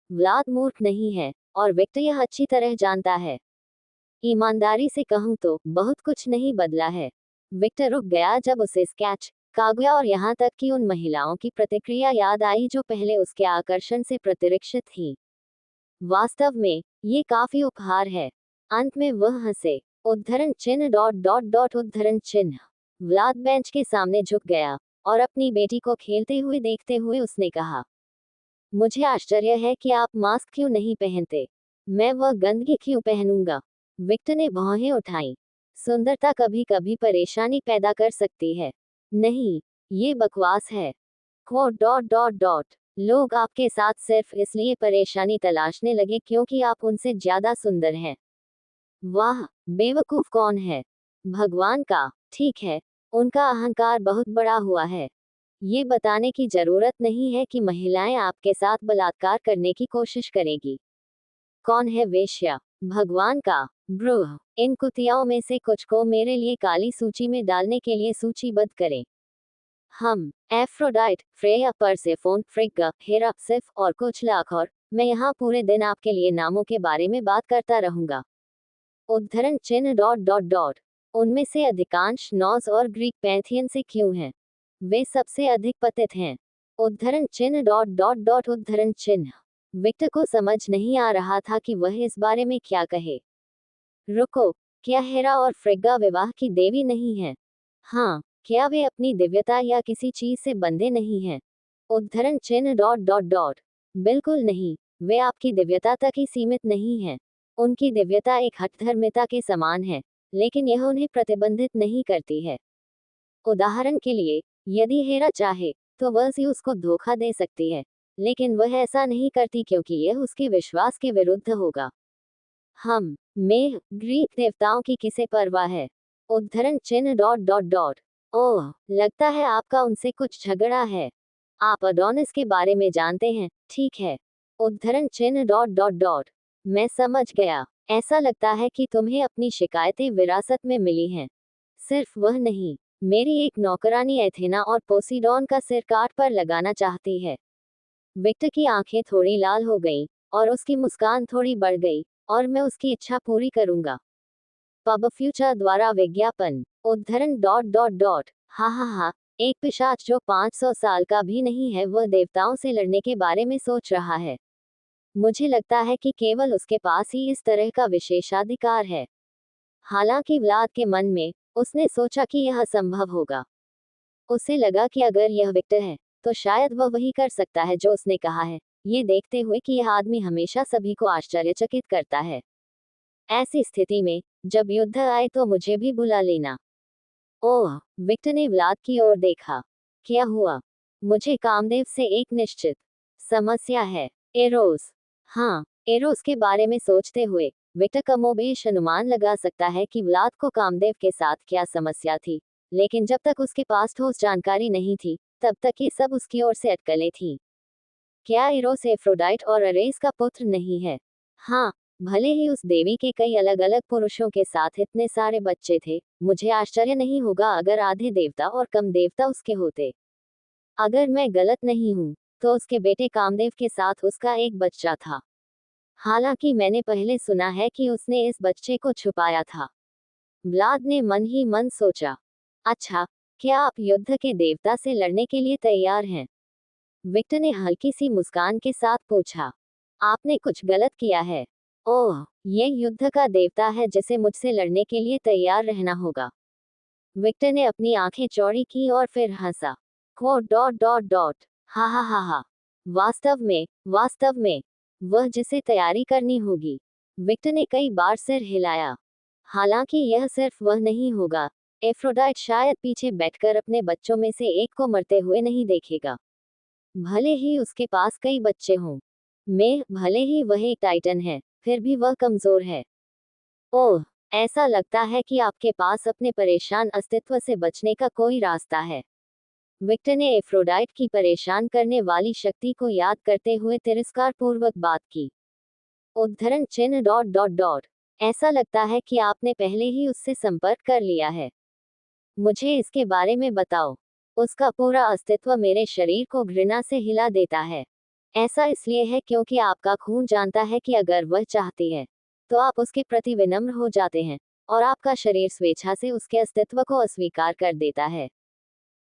व्लाद मूर्ख नहीं है, और विक्टर यह अच्छी तरह जानता है। ईमानदारी से कहूं तो बहुत कुछ नहीं बदला है। विक्टर रुक गया जब उसे स्केच, कागुया और यहाँ तक कि उन महिलाओं की प्रतिक्रिया याद आई जो पहले उसके आकर्षण से प्रतिरक्षित थीं। वास्तव में ये काफी उपहार है। अंत में वह हंसे। उद्धरण चिन्ह डॉट डॉट डॉट उद्धरण चिन्ह व्लाद बेंच के सामने झुक गया, और अपनी बेटी को खेलते हुए देखते हुए उसने कहा, मुझे आश्चर्य है कि आप मास्क क्यों नहीं पहनते। मैं वह गंदगी क्यों पहनूंगा? विक्टर ने भौहें उठाई। सुंदरता कभी कभी परेशानी पैदा कर सकती है। नहीं, ये बकवास है। कोट डॉट डॉट डॉट लोग आपके साथ सिर्फ इसलिए परेशानी तलाशने लगे क्योंकि आप उनसे ज्यादा सुंदर हैं। वाह, बेवकूफ कौन है? भगवान का। ठीक है, उनका अहंकार बहुत बड़ा हुआ है। ये बताने की जरूरत नहीं है कि महिलाएं आपके साथ बलात्कार करने की कोशिश करेगी। कौन है वेश्या? भगवान का। ब्रूह, इन कुतियाओं में से कुछ को मेरे लिए काली सूची में डालने के लिए सूचीबद्ध करें। हम एफ्रोडाइट, फ्रेया, परसेफोन, फ्रिग्गा, हेरा, सिफ और कुछ लाख और। मैं यहाँ पूरे दिन आपके लिए नामों के बारे में बात करता रहूंगा। उद्धरण चिन्ह डॉट डॉट डॉट उनमें से अधिकांश नॉज और ग्रीक पैंथियन से क्यों हैं? वे सबसे अधिक पतित हैं। उद्धरण चिन्ह डॉट डॉट डॉट उद्धरण चिन्ह विक्टर को समझ नहीं आ रहा था कि वह इस बारे में क्या कहे। रुको, क्या हेरा और फ्रिग्गा विवाह की देवी नहीं है? हाँ, क्या वे अपनी दिव्यता या किसी चीज से बंधे नहीं हैं? उद्धरण चिन्ह डॉट डॉट डॉट बिल्कुल नहीं, वे आपकी दिव्यता तक ही सीमित नहीं हैं। उनकी दिव्यता एक हठधर्मिता के समान है, लेकिन यह उन्हें प्रतिबंधित नहीं करती है। उदाहरण के लिए, यदि हेरा चाहे, तो वह ज़्यूस को धोखा दे सकती है, लेकिन वह ऐसा नहीं करती क्योंकि यह उसके विश्वास के विरुद्ध होगा। हम में ग्रीक देवताओं की किसे परवाह है? उद्धरण चिन्ह डॉट डॉट डॉट ओह, लगता है आपका उनसे कुछ झगड़ा है। आप अडोनिस के बारे में जानते हैं, ठीक है। उद्धरण चिन्ह डॉट डॉट डॉट मैं समझ गया। ऐसा लगता है कि तुम्हें अपनी शिकायतें विरासत में मिली हैं। सिर्फ वह नहीं, मेरी एक नौकरानी एथेना और पोसीडॉन का सिर काट पर लगाना चाहती है। विक्टर की आंखें थोड़ी लाल हो गईं, और उसकी मुस्कान थोड़ी बढ़ गई, और मैं उसकी इच्छा पूरी करूंगा। पब फ्यूचर द्वारा विज्ञापन। उद्धरण डॉट डॉट डॉट हा हा हा एक पिशाच जो 500 साल का भी नहीं है वह देवताओं से लड़ने के बारे में सोच रहा है। मुझे लगता है कि केवल उसके पास ही इस तरह का विशेषाधिकार है। हालांकि व्लाद के मन में, उसने सोचा कि यह असंभव होगा। उसे लगा कि अगर यह विक्टर है, तो शायद वह वही कर सकता है जो उसने कहा है, ये देखते हुए कि यह आदमी हमेशा सभी को आश्चर्यचकित करता है। ऐसी स्थिति में, जब युद्ध आए तो मुझे भी बुला लेना। ओह, विक्टर ने व्लाद की ओर देखा। क्या हुआ? मुझे कामदेव से एक निश्चित समस्या है। एरोस। हाँ, एरोस के बारे में सोचते हुए, विक्टर कमोबेश अनुमान लगा सकता है कि व्लाद को कामदेव के साथ क्या समस्या थी, लेकिन जब तक उसके पास ठोस जानकारी नहीं थी, तब तक ये सब उसकी ओर से अटकलें थीं। क्या एरोस एफ्रोडाइट और अरेस का पुत्र नहीं है? हाँ, भले ही उस देवी के कई अलग अलग पुरुषों के साथ इतने सारे बच्चे थे, मुझे आश्चर्य नहीं होगा अगर आधे देवता और कम देवता उसके होते। अगर मैं गलत नहीं हूँ, तो उसके बेटे कामदेव के साथ उसका एक बच्चा था। हालांकि मैंने पहले सुना है कि उसने इस बच्चे को छुपाया था। व्लाद ने मन ही मन सोचा। अच्छा, क्या आप युद्ध के देवता से लड़ने के लिए तैयार हैं? विक्टर ने हल्की सी मुस्कान के साथ पूछा। आपने कुछ गलत किया है। ओह, ये युद्ध का देवता है जिसे मुझसे लड़ने के लिए तैयार रहना होगा। विक्टर ने अपनी आंखें चौड़ी की और फिर हंसा। Co dot dot dot. हा हा हा हा। वास्तव में, वह जिसे तैयारी करनी होगी। विक्टर ने कई बार सिर हिलाया। हालांकि यह सिर्फ वह नहीं होगा। एफ्रोडाइट शायद पीछे बैठकर अपने बच्चों में से एक को मरते हुए नहीं देखेगा। भले ही उसके पास कई बच्चे हों। भले ही वह एक टाइटन है, फिर भी वह कमजोर है। ओह, ऐसा लगता है कि आपके पास अपने परेशान अस्तित्व से बचने का कोई रास्ता है। विक्टर ने एफ्रोडाइट की परेशान करने वाली शक्ति को याद करते हुए तिरस्कार पूर्वक बात की। उद्धरण चिन्ह डॉट डॉट डॉट। ऐसा लगता है कि आपने पहले ही उससे संपर्क कर लिया है। मुझे इसके बारे में बताओ। उसका पूरा अस्तित्व मेरे शरीर को घृणा से हिला देता है। ऐसा इसलिए है क्योंकि आपका खून जानता है कि अगर वह चाहती है, तो आप उसके प्रति विनम्र हो जाते हैं, और आपका शरीर स्वेच्छा से उसके अस्तित्व को अस्वीकार कर देता है।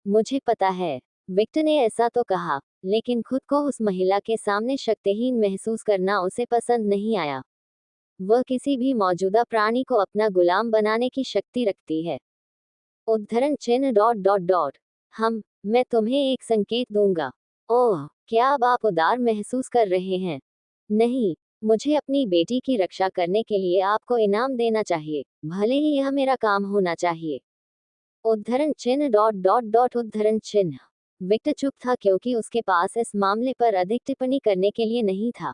मुझे पता है। विक्टर ने ऐसा तो कहा, लेकिन खुद को उस महिला के सामने शक्तिहीन महसूस करना उसे पसंद नहीं आया। वह किसी भी मौजूदा प्राणी को अपना गुलाम बनाने की शक्ति रखती है। उद्धरण चिन्ह डॉट डॉट डॉट। मैं तुम्हें एक संकेत दूंगा। ओह, क्या अब आप उदार महसूस कर रहे हैं? नहीं, मुझे अपनी बेटी की रक्षा करने के लिए आपको इनाम देना चाहिए, भले ही यह मेरा काम होना चाहिए। उद्धरण चिन्ह डॉट डॉट डॉट उद्धरण चिन्ह। विक्टर चुप था क्योंकि उसके पास इस मामले पर अधिक टिप्पणी करने के लिए नहीं था।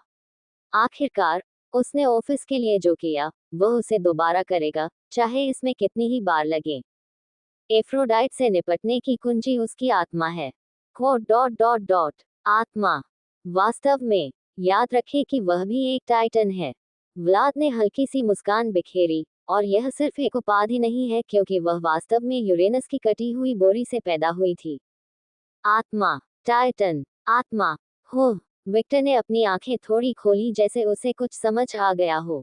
आखिरकार, उसने ऑफिस के लिए जो किया, वह उसे दोबारा करेगा, चाहे इसमें कितनी ही बार लगे। एफ्रोडाइट से निपटने की कुंजी उसकी आत्मा है। Co dot dot dot. आत्मा। वास्तव में, याद रखें कि वह भी एक टाइटन है। व्लाद ने हल्की सी मुस्कान बिखेरी, और यह सिर्फ एक उपाधि नहीं है क्योंकि वह वास्तव में यूरेनस की कटी हुई बोरी से पैदा हुई थी। आत्मा। टाइटन। आत्मा। हो। विक्टर ने अपनी आंखें थोड़ी खोली जैसे उसे कुछ समझ आ गया हो।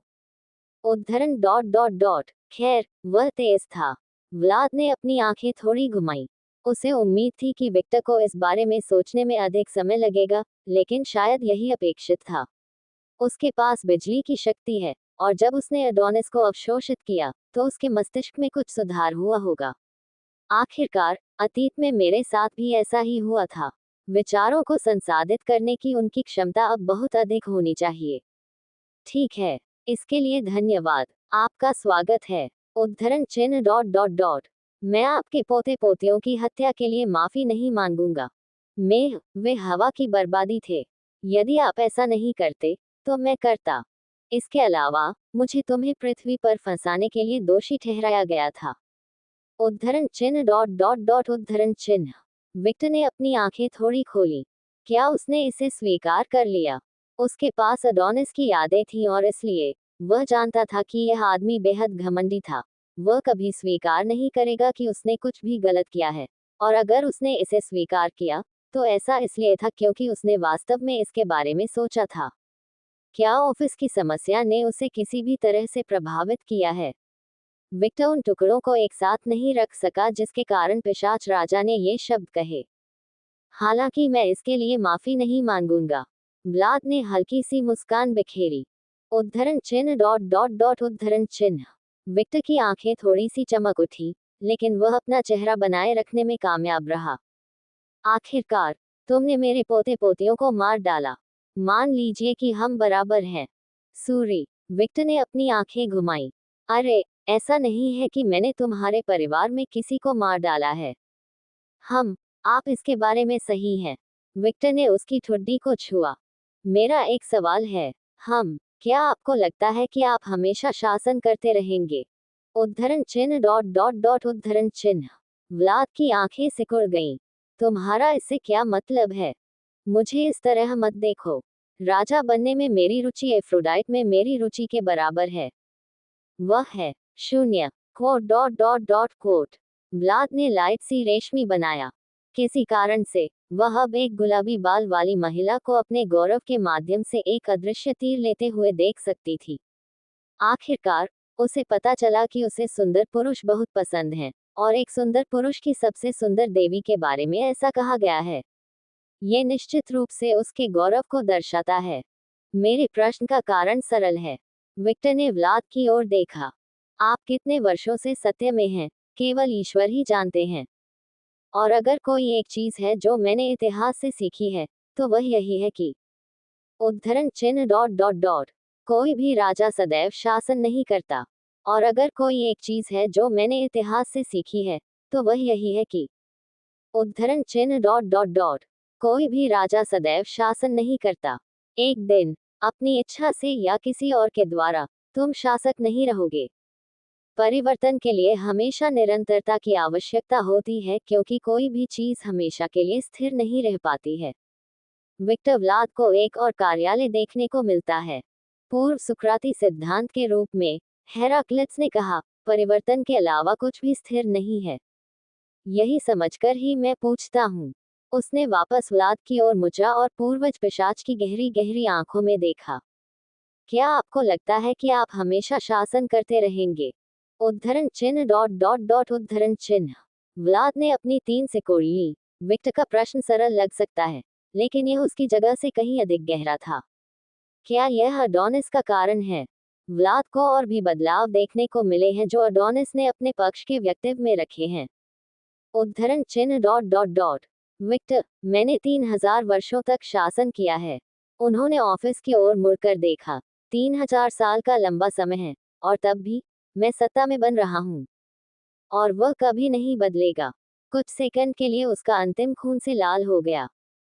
उद्धरण डॉट डॉट डॉट। खैर, वह तेज था। व्लाद ने अपनी आंखें थोड़ी घुमाई। उसे उम्मीद थी कि विक्टर को इस बारे में सोचने में अधिक समय लगेगा, लेकिन शायद यही अपेक्षित था। उसके पास बिजली की शक्ति है, और जब उसने एडोनिस को अवशोषित किया, तो उसके मस्तिष्क में कुछ सुधार हुआ होगा। आखिरकार, अतीत में मेरे साथ भी ऐसा ही हुआ था। विचारों को संसाधित करने की उनकी क्षमता अब बहुत अधिक होनी चाहिए। ठीक है, इसके लिए धन्यवाद। आपका स्वागत है। उद्धरण चिन्ह डॉट डॉट डॉट। मैं आपके पोते पोतियों की हत्या के लिए माफी नहीं मांगूंगा। वे हवा की बर्बादी थे। यदि आप ऐसा नहीं करते, तो मैं करता। इसके अलावा, मुझे तुम्हें पृथ्वी पर फंसाने के लिए दोषी ठहराया गया था। उद्धरण चिन्ह डॉट डॉट डॉट उद्धरण चिन्ह। विक्टर ने अपनी आंखें थोड़ी खोली। क्या उसने इसे स्वीकार कर लिया? उसके पास अडोनिस की यादें थीं और इसलिए, वह जानता था कि यह आदमी बेहद घमंडी था। वह कभी स्वीकार नहीं करेगा कि उसने कुछ भी गलत किया है, और अगर उसने इसे स्वीकार किया, तो ऐसा इसलिए था क्योंकि उसने वास्तव में इसके बारे में सोचा था। क्या ऑफिस की समस्या ने उसे किसी भी तरह से प्रभावित किया है? विक्टर उन टुकड़ों को एक साथ नहीं रख सका जिसके कारण पिशाच राजा ने ये शब्द कहे। हालांकि मैं इसके लिए माफी नहीं मांगूंगा। व्लाद ने हल्की सी मुस्कान बिखेरी। उद्धरण चिन्ह डॉट डॉट डॉट उद्धरण चिन्ह। विक्टर की आंखें थोड़ी सी चमक उठी, लेकिन वह अपना चेहरा बनाए रखने में कामयाब रहा। आखिरकार तुमने मेरे पोते पोतियों को मार डाला। मान लीजिए कि हम बराबर हैं। सूरी। विक्टर ने अपनी आंखें घुमाई। अरे, ऐसा नहीं है कि मैंने तुम्हारे परिवार में किसी को मार डाला है। आप इसके बारे में सही हैं। विक्टर ने उसकी ठुड्डी को छुआ। मेरा एक सवाल है। क्या आपको लगता है कि आप हमेशा शासन करते रहेंगे? उद्धरण चिन्ह डॉट डॉट डॉट उद्धरण चिन्ह। व्लाद की आंखें सिकुड़ गईं। तुम्हारा इससे क्या मतलब है? मुझे इस तरह मत देखो। राजा बनने में मेरी रुचि एफ्रोडाइट में मेरी रुचि के बराबर है। वह है शून्य quote dot dot dot quote. Vlad ने लाइट सी रेशमी बनाया। किसी कारण से वह अब एक गुलाबी बाल वाली महिला को अपने गौरव के माध्यम से एक अदृश्य तीर लेते हुए देख सकती थी। आखिरकार उसे पता चला कि उसे सुंदर पुरुष बहुत पसंद हैं, और एक सुंदर पुरुष की सबसे सुंदर देवी के बारे में ऐसा कहा गया है। ये निश्चित रूप से उसके गौरव को दर्शाता है। मेरे प्रश्न का कारण सरल है। विक्टर ने व्लाद की ओर देखा। आप कितने वर्षों से सत्य में हैं, केवल ईश्वर ही जानते हैं। और अगर कोई एक चीज है जो मैंने इतिहास से सीखी है, तो वह यही है कि उद्धरण चिन्ह डॉट डॉट डॉट कोई भी राजा सदैव शासन नहीं करता। और अगर कोई एक चीज है जो मैंने इतिहास से सीखी है, तो वह यही है कि उद्धरण चिन्ह डॉट डॉट डॉट कोई भी राजा सदैव शासन नहीं करता। एक दिन अपनी इच्छा से या किसी और के द्वारा तुम शासक नहीं रहोगे। परिवर्तन के लिए हमेशा निरंतरता की आवश्यकता होती है, क्योंकि कोई भी चीज हमेशा के लिए स्थिर नहीं रह पाती है। विक्टर व्लाद को एक और कार्यालय देखने को मिलता है। पूर्व सुक्राती सिद्धांत के रूप में हेराक्लिटस ने कहा, परिवर्तन के अलावा कुछ भी स्थिर नहीं है। यही समझकर ही मैं पूछता हूँ। उसने वापस व्लाद की ओर मुचा और पूर्वज पिशाच की गहरी गहरी आंखों में देखा। क्या आपको लगता है कि आप हमेशा शासन करते रहेंगे? उद्धरण चिन्ह डॉट डॉट डॉट उद्धरण चिन्ह। व्लाद ने अपनी 3 सिकोड़ ली। विक्टर का प्रश्न सरल लग सकता है, लेकिन यह उसकी जगह से कहीं अधिक गहरा था। क्या यह अडोनिस का कारण है? व्लाद को और भी बदलाव देखने को मिले हैं जो अडोनिस ने अपने पक्ष के व्यक्तित्व में रखे हैं। उद्धरण चिन्ह डॉट डॉट डॉट। विक्टर, मैंने 3000 वर्षों तक शासन किया है। उन्होंने ऑफिस की ओर मुड़कर देखा। 3000 साल का लंबा समय है, और तब भी मैं सत्ता में बन रहा हूँ। और वह कभी नहीं बदलेगा। कुछ सेकंड के लिए उसका अंतिम खून से लाल हो गया।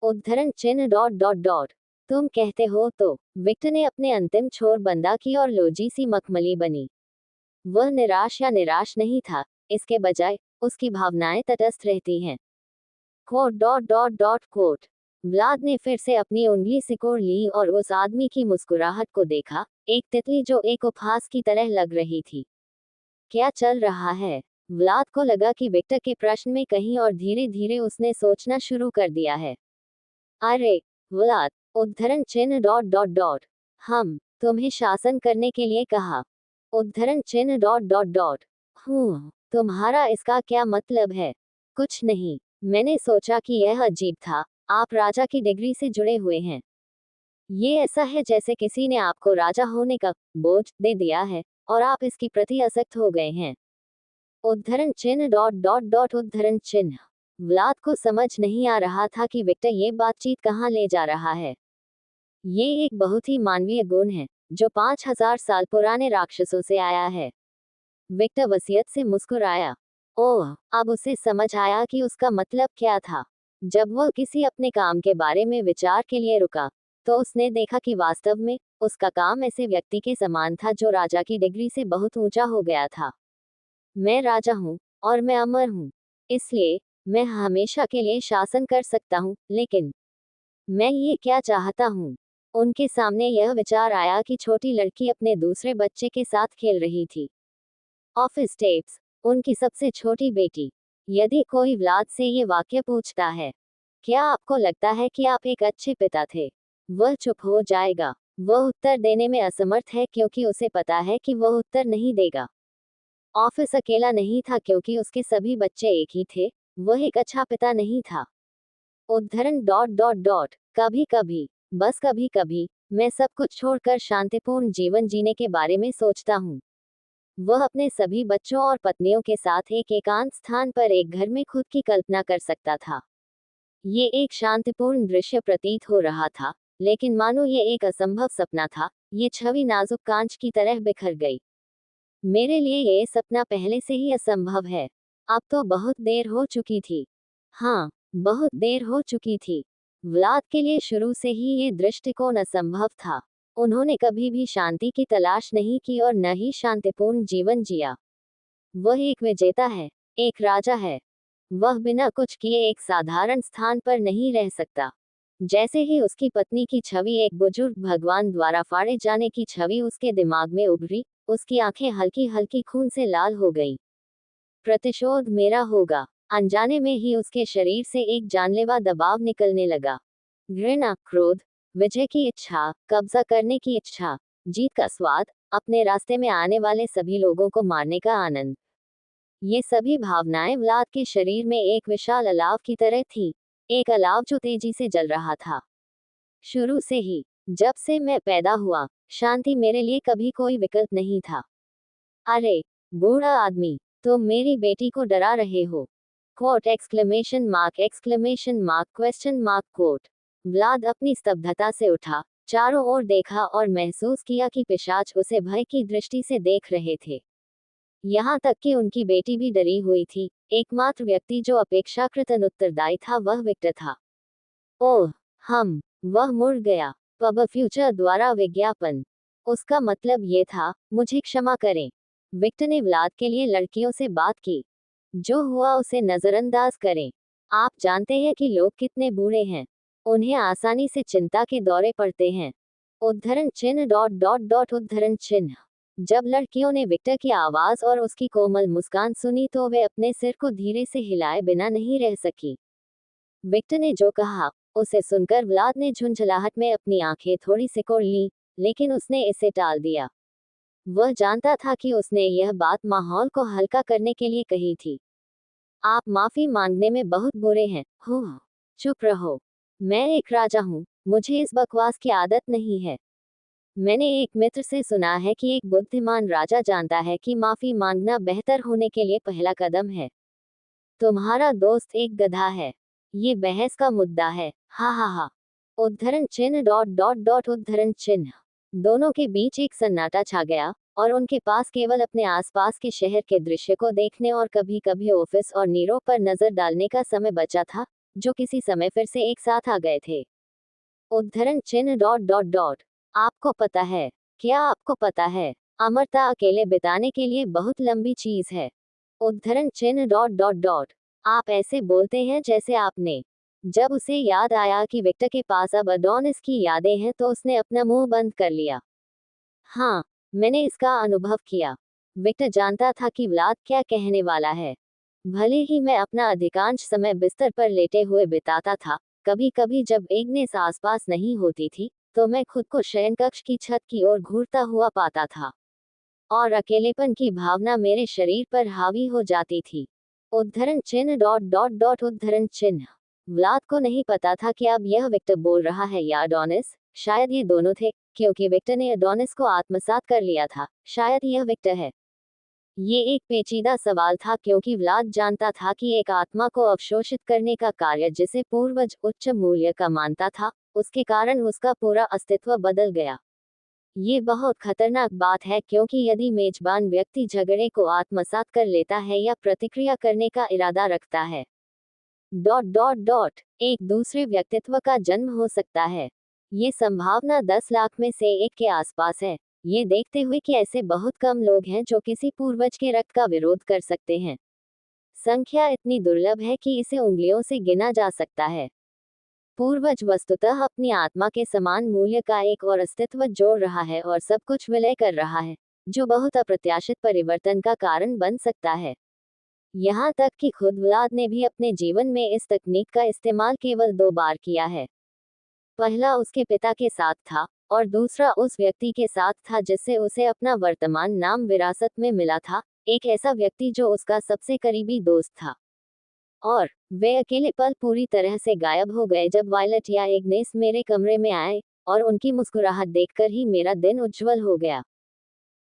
उद्धरण चिन्ह डॉट डॉट डॉट तुम कहते हो तो? विक्टर ने अपने अंतिम छोर बंदा की और लोजी सी मखमली बनी। वह निराश या निराश नहीं था, इसके बजाय उसकी भावनाएं तटस्थ रहती हैं। Quote dot dot dot quote. Vlad ने फिर से अपनी उंगली सिकोड़ ली और उस आदमी की मुस्कुराहट को देखा, एक तितली जो एक उपहास की तरह लग रही थी। क्या चल रहा है? व्लाद को लगा कि विक्टर के प्रश्न में कहीं और धीरे धीरे उसने सोचना शुरू कर दिया है। अरे व्लाद, उद्धरण चिन्ह डॉट डॉट डॉट तुम्हें शासन करने के लिए कहा। उद्धरण चिन्ह डॉट डॉट डॉट तुम्हारा इसका क्या मतलब है? कुछ नहीं, मैंने सोचा कि यह अजीब था। आप राजा की डिग्री से जुड़े हुए हैं। ये ऐसा है जैसे किसी ने आपको राजा होने का बोझ दे दिया है, और आप इसकी प्रति आसक्त हो गए हैं। उद्धरण चिन्ह डॉट डॉट डॉट उद्धरण चिन्ह। व्लाद को समझ नहीं आ रहा था कि विक्टर ये बातचीत कहाँ ले जा रहा है। ये एक बहुत ही मानवीय गुण है, जो 5000 साल पुराने राक्षसों से आया है। विक्टर वसीयत से मुस्कुराया। ओह, अब उसे समझ आया कि उसका मतलब क्या था। जब वह किसी अपने काम के बारे में विचार के लिए रुका, तो उसने देखा कि वास्तव में उसका काम ऐसे व्यक्ति के समान था जो राजा की डिग्री से बहुत ऊंचा हो गया था। मैं राजा हूँ, और मैं अमर हूँ, इसलिए मैं हमेशा के लिए शासन कर सकता हूँ, लेकिन मैं ये क्या चाहता हूँ? उनके सामने यह विचार आया कि छोटी लड़की अपने दूसरे बच्चे के साथ खेल रही थी। ऑफिस टेप्स, उनकी सबसे छोटी बेटी। यदि कोई व्लाद से ये वाक्य पूछता है, क्या आपको लगता है कि आप एक अच्छे पिता थे? वह चुप हो जाएगा। वह उत्तर देने में असमर्थ है क्योंकि उसे पता है कि वह उत्तर नहीं देगा। ऑफिस अकेला नहीं था क्योंकि उसके सभी बच्चे एक ही थे। वह एक अच्छा पिता नहीं था। उद्धरण डॉट डॉट डॉट कभी कभी बस कभी कभी मैं सब कुछ छोड़कर शांतिपूर्ण जीवन जीने के बारे में सोचता हूँ। वह अपने सभी बच्चों और पत्नियों के साथ एक एकांत स्थान पर एक घर में खुद की कल्पना कर सकता था। ये एक शांतिपूर्ण दृश्य प्रतीत हो रहा था, लेकिन मानो ये एक असंभव सपना था। ये छवि नाजुक कांच की तरह बिखर गई। मेरे लिए ये सपना पहले से ही असंभव है। अब तो बहुत देर हो चुकी थी। हाँ, बहुत देर हो चुकी थी। व्लाद के लिए शुरू से ही ये दृष्टिकोण असंभव था। उन्होंने कभी भी शांति की तलाश नहीं की और न ही शांतिपूर्ण जीवन जिया। वह एक विजेता है, एक राजा है। वह बिना कुछ किए एक साधारण स्थान पर नहीं रह सकता। जैसे ही उसकी पत्नी की छवि एक बुजुर्ग भगवान द्वारा फाड़े जाने की छवि उसके दिमाग में उभरी, उसकी आंखें हल्की हल्की खून से लाल हो गई। प्रतिशोध मेरा होगा। अनजाने में ही उसके शरीर से एक जानलेवा दबाव निकलने लगा। घृणा, क्रोध, विजय की इच्छा, कब्जा करने की इच्छा, जीत का स्वाद, अपने रास्ते में आने वाले सभी लोगों को मारने का आनंद। ये सभी भावनाएं व्लाद के शरीर में एक विशाल अलाव की तरह थी। एक अलाव जो तेजी से जल रहा था। शुरू से ही, जब से मैं पैदा हुआ, शांति मेरे लिए कभी कोई विकल्प नहीं था। अरे, बूढ़ा आदमी, तुम मेरी बेटी को डरा रहे हो। Quote exclamation mark question mark quote. Vlad अपनी स्तब्धता से उठा, चारों ओर देखा और महसूस किया कि पिशाच उसे भय की दृष्टि से देख रहे थे। यहाँ तक कि उनकी बेटी भी डरी हुई थी। एकमात्र व्यक्ति जो अपेक्षाकृत अनुत्तरदायी था वह विक्टर था। ओह, वह मुड़ गया। पब फ्यूचर द्वारा विज्ञापन। उसका मतलब ये था, मुझे क्षमा करें। विक्टर ने व्लाद के लिए लड़कियों से बात की। जो हुआ उसे नजरअंदाज करें। आप जानते हैं कि लोग कितने बूढ़े हैं। उन्हें आसानी से चिंता के दौरे पड़ते हैं। उद्धरण चिन्ह डॉट डॉट डॉट उद्धरण चिन्ह। जब लड़कियों ने विक्टर की आवाज और उसकी कोमल मुस्कान सुनी तो वे अपने सिर को धीरे से हिलाए बिना नहीं रह सकी। विक्टर ने जो कहा, उसे सुनकर व्लाद ने झुंझलाहट में अपनी आंखें थोड़ी सिकोड़ ली, लेकिन उसने इसे टाल दिया। वह जानता था कि उसने यह बात माहौल को हल्का करने के लिए कही थी। आप माफी मांगने में बहुत बुरे हैं। हो, चुप रहो। मैं एक राजा हूँ, मुझे इस बकवास की आदत नहीं है। मैंने एक मित्र से सुना है कि एक बुद्धिमान राजा जानता है कि माफी मांगना बेहतर होने के लिए पहला कदम है। तुम्हारा दोस्त एक गधा है। ये बहस का मुद्दा है। हा हा हा। उद्धरण चिन्ह डॉट डॉट डॉट उद्धरण चिन्ह। दोनों के बीच एक सन्नाटा छा गया, और उनके पास केवल अपने आसपास के शहर के दृश्य को देखने और कभी कभी ऑफिस और नीरो पर नजर डालने का समय बचा था, जो किसी समय फिर से एक साथ आ गए थे। उद्धरण चिन्ह डॉट डॉट डॉट। आपको पता है, क्या आपको पता है, अमरता अकेले बिताने के लिए बहुत लंबी चीज है। उद्धरण चिन्ह डॉट डॉट डॉट। आप ऐसे बोलते हैं जैसे आपने। जब उसे याद आया कि विक्टर के पास अब अडोनिस की यादें हैं तो उसने अपना मुंह बंद कर लिया। हाँ, मैंने इसका अनुभव किया। विक्टर जानता था कि व्लाद क्या कहने वाला है। भले ही मैं अपना अधिकांश समय बिस्तर पर लेटे हुए बिताता था, कभी कभी जब एग्नेस आसपास नहीं होती थी, तो मैं खुद को शयनकक्ष की छत की ओर घूरता हुआ पाता था। और अकेलेपन की भावना मेरे शरीर पर हावी हो जाती थी। उद्धरण चिन्ह डॉट डॉट डॉट उद्धरण चिन्ह। व्लाद को नहीं पता था कि अब यह विक्टर बोल रहा है या अडोनिस। शायद ये दोनों थे, क्योंकि विक्टर ने अडोनिस को आत्मसात कर लिया था। शायद यह विक्टर है। ये एक पेचीदा सवाल था क्योंकि व्लाद जानता था कि एक आत्मा को अवशोषित करने का कार्य जिसे पूर्वज उच्च मूल्य का मानता था, उसके कारण उसका पूरा अस्तित्व बदल गया। ये बहुत खतरनाक बात है क्योंकि यदि मेजबान व्यक्ति झगड़े को आत्मसात कर लेता है या प्रतिक्रिया करने का इरादा रखता है, डॉट डॉट डॉट, एक दूसरे व्यक्तित्व का जन्म हो सकता है। ये संभावना 10 लाख में से एक के आसपास है। ये देखते हुए कि ऐसे बहुत कम लोग हैं जो किसी पूर्वज के रक्त का विरोध कर सकते हैं। संख्या इतनी दुर्लभ है कि इसे उंगलियों से गिना जा सकता है। पूर्वज वस्तुतः अपनी आत्मा के समान मूल्य का एक और अस्तित्व जोड़ रहा है और सब कुछ विलय कर रहा है, जो बहुत अप्रत्याशित परिवर्तन का कारण बन सकता है। यहाँ तक कि खुद व्लाद ने भी अपने जीवन में इस तकनीक का इस्तेमाल केवल 2 बार किया है। पहला उसके पिता के साथ था, और दूसरा उस व्यक्ति के साथ था जिससे उसे अपना वर्तमान नाम विरासत में मिला था, एक ऐसा व्यक्ति जो उसका सबसे करीबी दोस्त था। और वे अकेले पल पूरी तरह से गायब हो गए जब वायलट या इग्नेस मेरे कमरे में आए, और उनकी मुस्कुराहट देखकर ही मेरा दिन उज्जवल हो गया।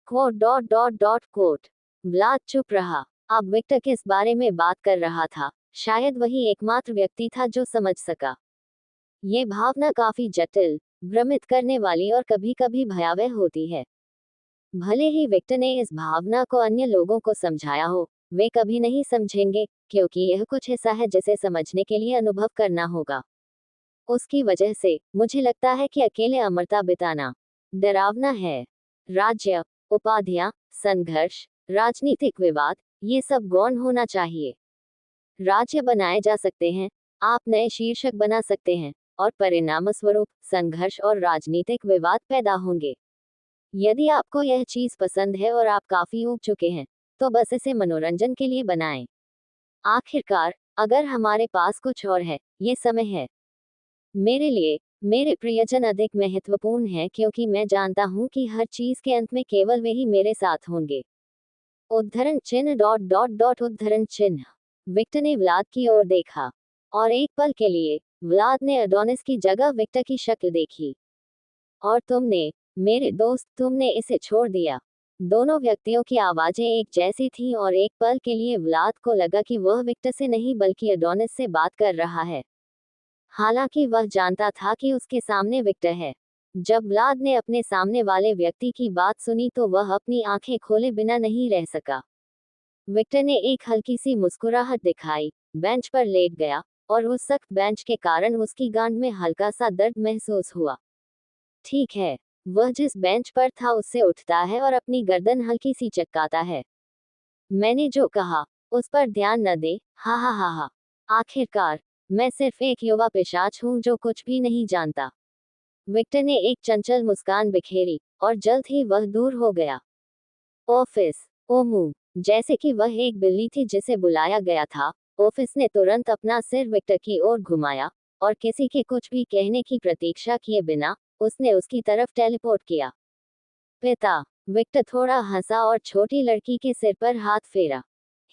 Quote dot dot dot quote. Vlad चुप रहा। अब विक्टर किस बारे में बात कर रहा था? शायद वही एकमात्र व्यक्ति था जो समझ सका। ये भावना काफी जटिल, भ्रमित करने वाली और कभी कभी भयावह होती है। भले ही विक्टर ने इस भावना को अन्य लोगों को समझाया हो, वे कभी नहीं समझेंगे, क्योंकि यह कुछ ऐसा है जिसे समझने के लिए अनुभव करना होगा। उसकी वजह से मुझे लगता है कि अकेले अमरता बिताना डरावना है। राज्य, उपाधियां, संघर्ष, राजनीतिक विवाद, ये सब गौण होना चाहिए। राज्य बनाए जा सकते हैं, आप नए शीर्षक बना सकते हैं, और परिणामस्वरूप संघर्ष और राजनीतिक विवाद पैदा होंगे। यदि आपको यह चीज पसंद है और आप काफी ऊब चुके हैं, तो बस इसे मनोरंजन के लिए बनाएं। आखिरकार, अगर हमारे पास कुछ और है, ये समय है। मेरे लिए, मेरे प्रियजन अधिक महत्वपूर्ण है, क्योंकि मैं जानता हूं कि हर चीज के अंत में केवल वे ही मेरे साथ होंगे। उद्धरण चिन्ह डॉट डॉट डॉट उद्धरण चिन्ह। विक्टर ने व्लाद की ओर देखा, और एक पल के लिए व्लाद ने अडोनिस की जगह विक्टर की शक्ल देखी। और तुमने, मेरे दोस्त, तुमने इसे छोड़ दिया। दोनों व्यक्तियों की आवाजें एक जैसी थीं, और एक पल के लिए व्लाद को लगा कि वह विक्टर से नहीं बल्कि अडोनिस से बात कर रहा है। हालांकि वह जानता था कि उसके सामने विक्टर है। जब व्लाद ने अपने सामने वाले व्यक्ति की बात सुनी तो वह अपनी आंखें खोले बिना नहीं रह सका। विक्टर ने एक हल्की सी मुस्कुराहट दिखाई, बेंच पर लेट गया, और उस सख्त बेंच के कारण उसकी गांड में हल्का सा दर्द महसूस हुआ। ठीक है, वह जिस बेंच पर था उससे उठता है और अपनी गर्दन हल्की सी चटकाता है। मैंने जो कहा, उस पर ध्यान न दे। हा हा हा हा। आखिरकार, मैं सिर्फ एक युवा पिशाच हूँ जो कुछ भी नहीं जानता। विक्टर ने एक चंचल मुस्कान बिखेरी, और जल्द ही वह दूर हो गया। ऑफिस, ओमू, जैसे कि वह एक बिल्ली थी जिसे बुलाया गया था, ऑफिस ने तुरंत अपना सिर विक्टर की ओर घुमाया, और किसी के कुछ भी कहने की प्रतीक्षा किए बिना, उसने उसकी तरफ टेलीपोर्ट किया। पिता। विक्टर थोड़ा हंसा और छोटी लड़की के सिर पर हाथ फेरा।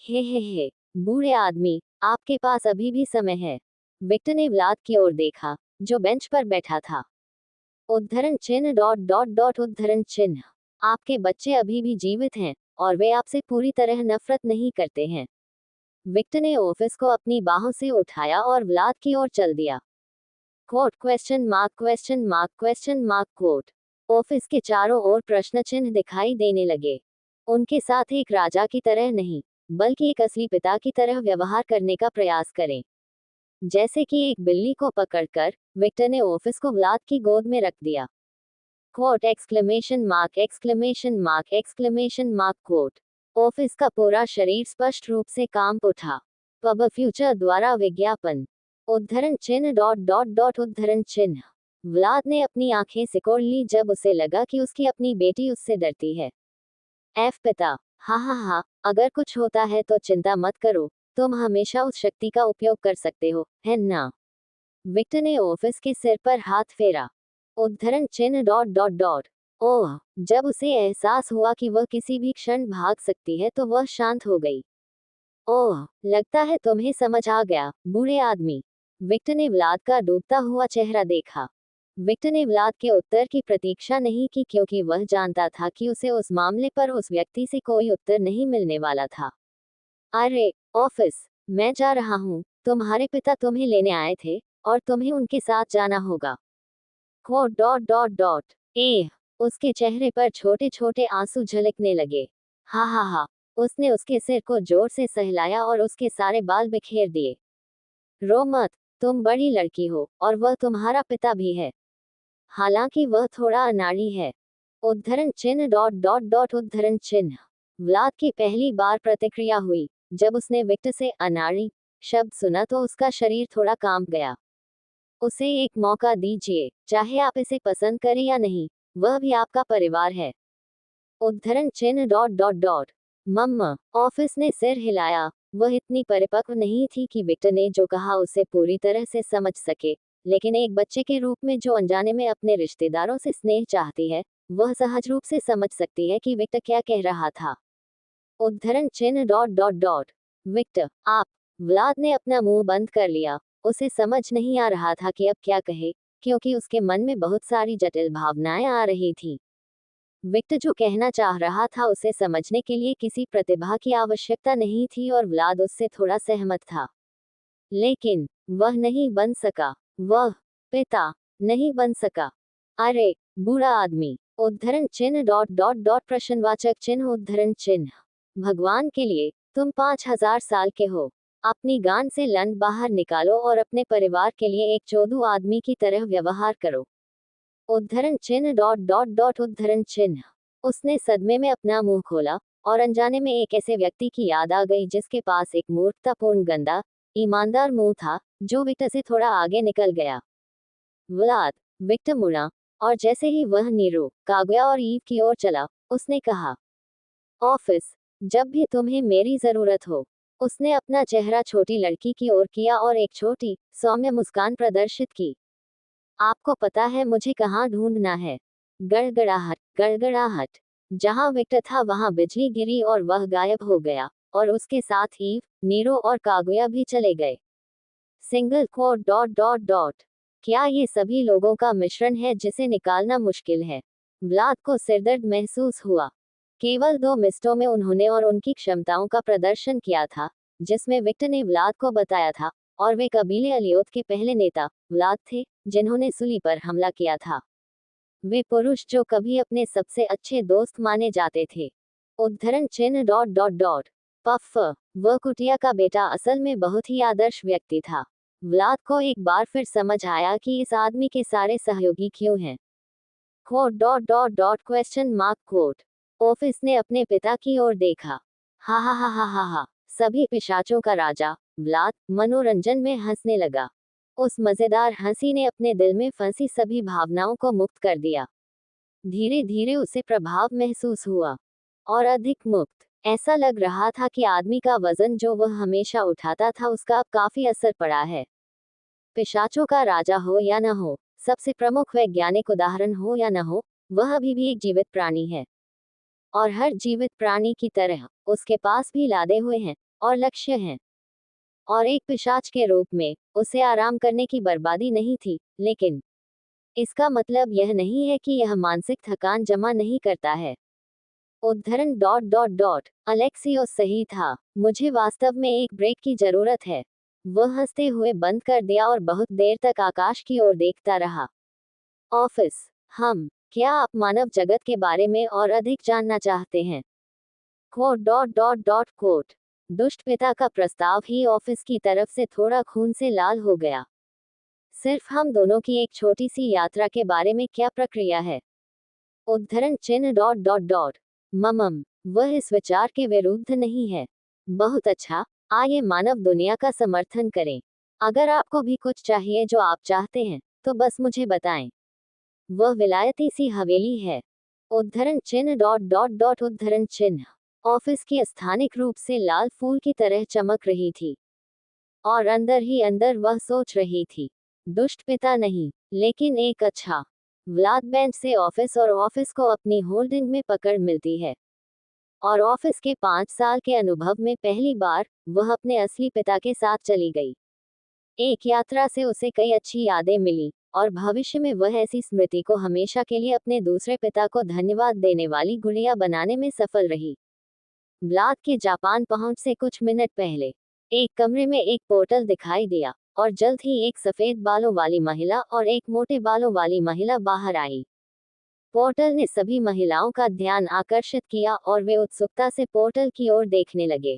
हे, बूढ़े आदमी, आपके पास अभी भी समय है। विक्टर ने व्लाद की ओर देखा, जो बेंच पर बैठा था। उद्धरण चिन्ह डॉट डॉट डॉट उद्धरण चिन्ह। आपके बच्चे अभी भी जीवित हैं, और वे आपसे पूरी तरह नफरत नहीं करते हैं। विक्टर ने ऑफिस को अपनी बाहों से उठाया और व्लाद की ओर चल दिया। Quote question mark question mark question mark quote. Office के चारों ओर प्रश्न चिन्ह दिखाई देने लगे। उनके साथ एक राजा की तरह नहीं, बल्कि एक असली पिता की तरह व्यवहार करने का प्रयास करें। जैसे कि एक बिल्ली को पकड़कर, विक्टर ने ऑफिस को व्लाद की गोद में रख दिया। Quote exclamation mark exclamation mark exclamation mark quote. Office का पूरा शरीर स्पष्ट रूप से कांप उठा। पब फ्यूचर द्वारा विज्ञापन। उद्धरण चिन्ह डॉट डॉट डॉट उद्धरण चिन्ह। व्लाद ने अपनी आंखें सिकोड़ ली जब उसे लगा कि उसकी अपनी बेटी उससे डरती है। एफ पिता। हा हा हा, अगर कुछ होता है तो चिंता मत करो, तुम हमेशा उस शक्ति का उपयोग कर सकते हो, है ना? विक्टर ने ऑफिस के सिर पर हाथ फेरा। उद्धरण चिन्ह डॉट डॉट डॉट। ओह, जब उसे एहसास हुआ कि वह किसी भी क्षण भाग सकती है तो वह शांत हो गई। ओह, लगता है तुम्हें समझ आ गया, बूढ़े आदमी। विक्टर ने व्लाद का डूबता हुआ चेहरा देखा। विक्टर ने व्लाद के उत्तर की प्रतीक्षा नहीं की, क्योंकि वह जानता था कि उसे उस मामले पर उस व्यक्ति से कोई उत्तर नहीं मिलने वाला था। अरे, ऑफिस, मैं जा रहा हूँ, तुम्हारे पिता तुम्हें लेने आए थे, और तुम्हें उनके साथ जाना होगा। Quote dot dot dot. उसके चेहरे पर छोटे छोटे आंसू झलकने लगे। हा हा हा। उसने उसके सिर को जोर से सहलाया और उसके सारे बाल बिखेर दिए। रो मत, तुम बड़ी लड़की हो, और वह तुम्हारा पिता भी है। हालांकि वह थोड़ा अनाड़ी है। उद्धरण चिन्ह डॉट डॉट डॉट उद्धरण चिन्ह। व्लाद की पहली बार प्रतिक्रिया हुई, जब उसने विक्टर से अनाड़ी शब्द सुना तो उसका शरीर थोड़ा कांप गया। उसे एक मौका दीजिए, चाहे आप इसे पसंद करें या नहीं, वह भी आपका परिवार है। उद्धरण चिन्ह डॉट डॉट डॉट। मम्मा। ऑफिस ने सिर हिलाया। वह इतनी परिपक्व नहीं थी कि विक्टर ने जो कहा उसे पूरी तरह से समझ सके, लेकिन एक बच्चे के रूप में जो अनजाने में अपने रिश्तेदारों से स्नेह चाहती है, वह सहज रूप से समझ सकती है कि विक्टर क्या कह रहा था। उद्धरण चिन्ह डॉट डॉट डॉट। विक्टर, आप। व्लाद ने अपना मुंह बंद कर लिया। उसे समझ नहीं आ रहा था कि अब क्या कहे, क्योंकि उसके मन में बहुत सारी जटिल भावनाएं आ रही थी। विक्टर जो कहना चाह रहा था उसे समझने के लिए किसी प्रतिभा की आवश्यकता नहीं थी और व्लाद उससे थोड़ा सहमत था। लेकिन वह नहीं बन सका। वह पिता नहीं बन सका। अरे बूढ़ा आदमी! उद्धरण चिन्ह डॉट डॉट डॉट प्रश्नवाचक चिन्ह उद्धरण चिन्ह। भगवान के लिए तुम 5000 साल के हो। अपनी गांड से लंड बाहर निकालो और अपने परिवार के लिए एक चोदू आदमी की तरह व्यवहार करो। उद्धरण चिन्ह डॉट डॉट डॉट उद्धरण चिन्ह। उसने सदमे में अपना मुंह खोला और अनजाने में एक ऐसे व्यक्ति की याद आ गई जिसके पास एक मूर्खतापूर्ण गंदा ईमानदार मुंह था, जो विक्टर से थोड़ा आगे निकल गया। व्लाद। विक्टर मुड़ा और जैसे ही वह नीरू, कागुया और ईव की ओर चला, उसने कहा, ऑफिस, जब भी तुम्हें मेरी जरूरत हो। उसने अपना चेहरा छोटी लड़की की ओर किया और एक छोटी सौम्य मुस्कान प्रदर्शित की। आपको पता है मुझे कहाँ ढूंढना है? गड़गड़ाहट गड़गड़ाहट। जहां विक्टर था वहां बिजली गिरी और वह गायब हो गया, और उसके साथ ईव, नीरो और कागुया भी चले गए। Single quote dot dot dot. क्या ये सभी लोगों का मिश्रण है जिसे निकालना मुश्किल है? व्लाद को सिरदर्द महसूस हुआ। केवल 2 मिनटों में उन्होंने और उनकी क्षमताओं का प्रदर्शन किया था, जिसमें विक्टर ने व्लाद को बताया था, और वे कबीले अलियोत के पहले नेता व्लाद थे, जिन्होंने सुली पर हमला किया था। वे पुरुष जो कभी अपने सबसे अच्छे दोस्त माने जाते थे। उद्धरण चिन्ह डॉट डॉट डॉट। पफ। वह कुटिया का बेटा असल में बहुत ही आदर्श व्यक्ति था। व्लाद को एक बार फिर समझ आया कि इस आदमी के सारे सहयोगी क्यों हैं। Quote dot dot dot question mark quote. Office ने अपने पिता की ओर देखा। हा हा हा हा हा हा। सभी पिशाचों का राजा व्लाद मनोरंजन में हंसने लगा। उस मजेदार हंसी ने अपने दिल में फंसी सभी भावनाओं को मुक्त कर दिया। धीरे धीरे उसे प्रभाव महसूस हुआ, और अधिक मुक्त। ऐसा लग रहा था कि आदमी का वजन जो वह हमेशा उठाता था उसका अब काफी असर पड़ा है। पिशाचों का राजा हो या न हो, सबसे प्रमुख वैज्ञानिक उदाहरण हो या न हो, वह अभी भी एक जीवित प्राणी है। और हर जीवित प्राणी की तरह उसके पास भी लादे हुए हैं और लक्ष्य हैं। और एक पिशाच के रूप में उसे आराम करने की बर्बादी नहीं थी, लेकिन इसका मतलब यह नहीं है कि यह मानसिक थकान जमा नहीं करता है। उद्धरण डॉट डॉट डॉट। अलेक्सियोस सही था, मुझे वास्तव में एक ब्रेक की जरूरत है। वह हंसते हुए बंद कर दिया और बहुत देर तक आकाश की ओर देखता रहा। ऑफिस, क्या आप मानव जगत के बारे में और अधिक जानना चाहते हैं? Quote dot dot dot quote. दुष्ट पिता का प्रस्ताव ही ऑफिस की तरफ से थोड़ा खून से लाल हो गया। सिर्फ हम दोनों की एक छोटी सी यात्रा के बारे में क्या प्रक्रिया है? उद्धरण चिन्ह डॉट डॉट डॉट। ममम, वह इस विचार के विरुद्ध नहीं है। बहुत अच्छा, आइए मानव दुनिया का समर्थन करें। अगर आपको भी कुछ चाहिए जो आप चाहते हैं, तो बस मुझे बताएं। वह विलायती सी हवेली है। उद्धरण चिन्ह डॉट डॉट डॉट उद्धरण चिन्ह। ऑफिस की स्थानिक रूप से लाल फूल की तरह चमक रही थी, और अंदर ही अंदर वह सोच रही थी, दुष्ट पिता नहीं, लेकिन एक अच्छा। व्लाद बेंच से ऑफिस और ऑफिस को अपनी होल्डिंग में पकड़ मिलती है। और ऑफिस के 5 साल के अनुभव में पहली बार वह अपने असली पिता के साथ चली गई। एक यात्रा से उसे कई अच्छी यादें मिली, और भविष्य में वह ऐसी स्मृति को हमेशा के लिए अपने दूसरे पिता को धन्यवाद देने वाली गुड़िया बनाने में सफल रही। व्लाद के जापान पहुंच से कुछ मिनट पहले एक कमरे में एक पोर्टल दिखाई दिया, और जल्द ही एक सफेद बालों वाली महिला और एक मोटे बालों वाली महिला बाहर आई। पोर्टल ने सभी महिलाओं का ध्यान आकर्षित किया और वे उत्सुकता से पोर्टल की ओर देखने लगे।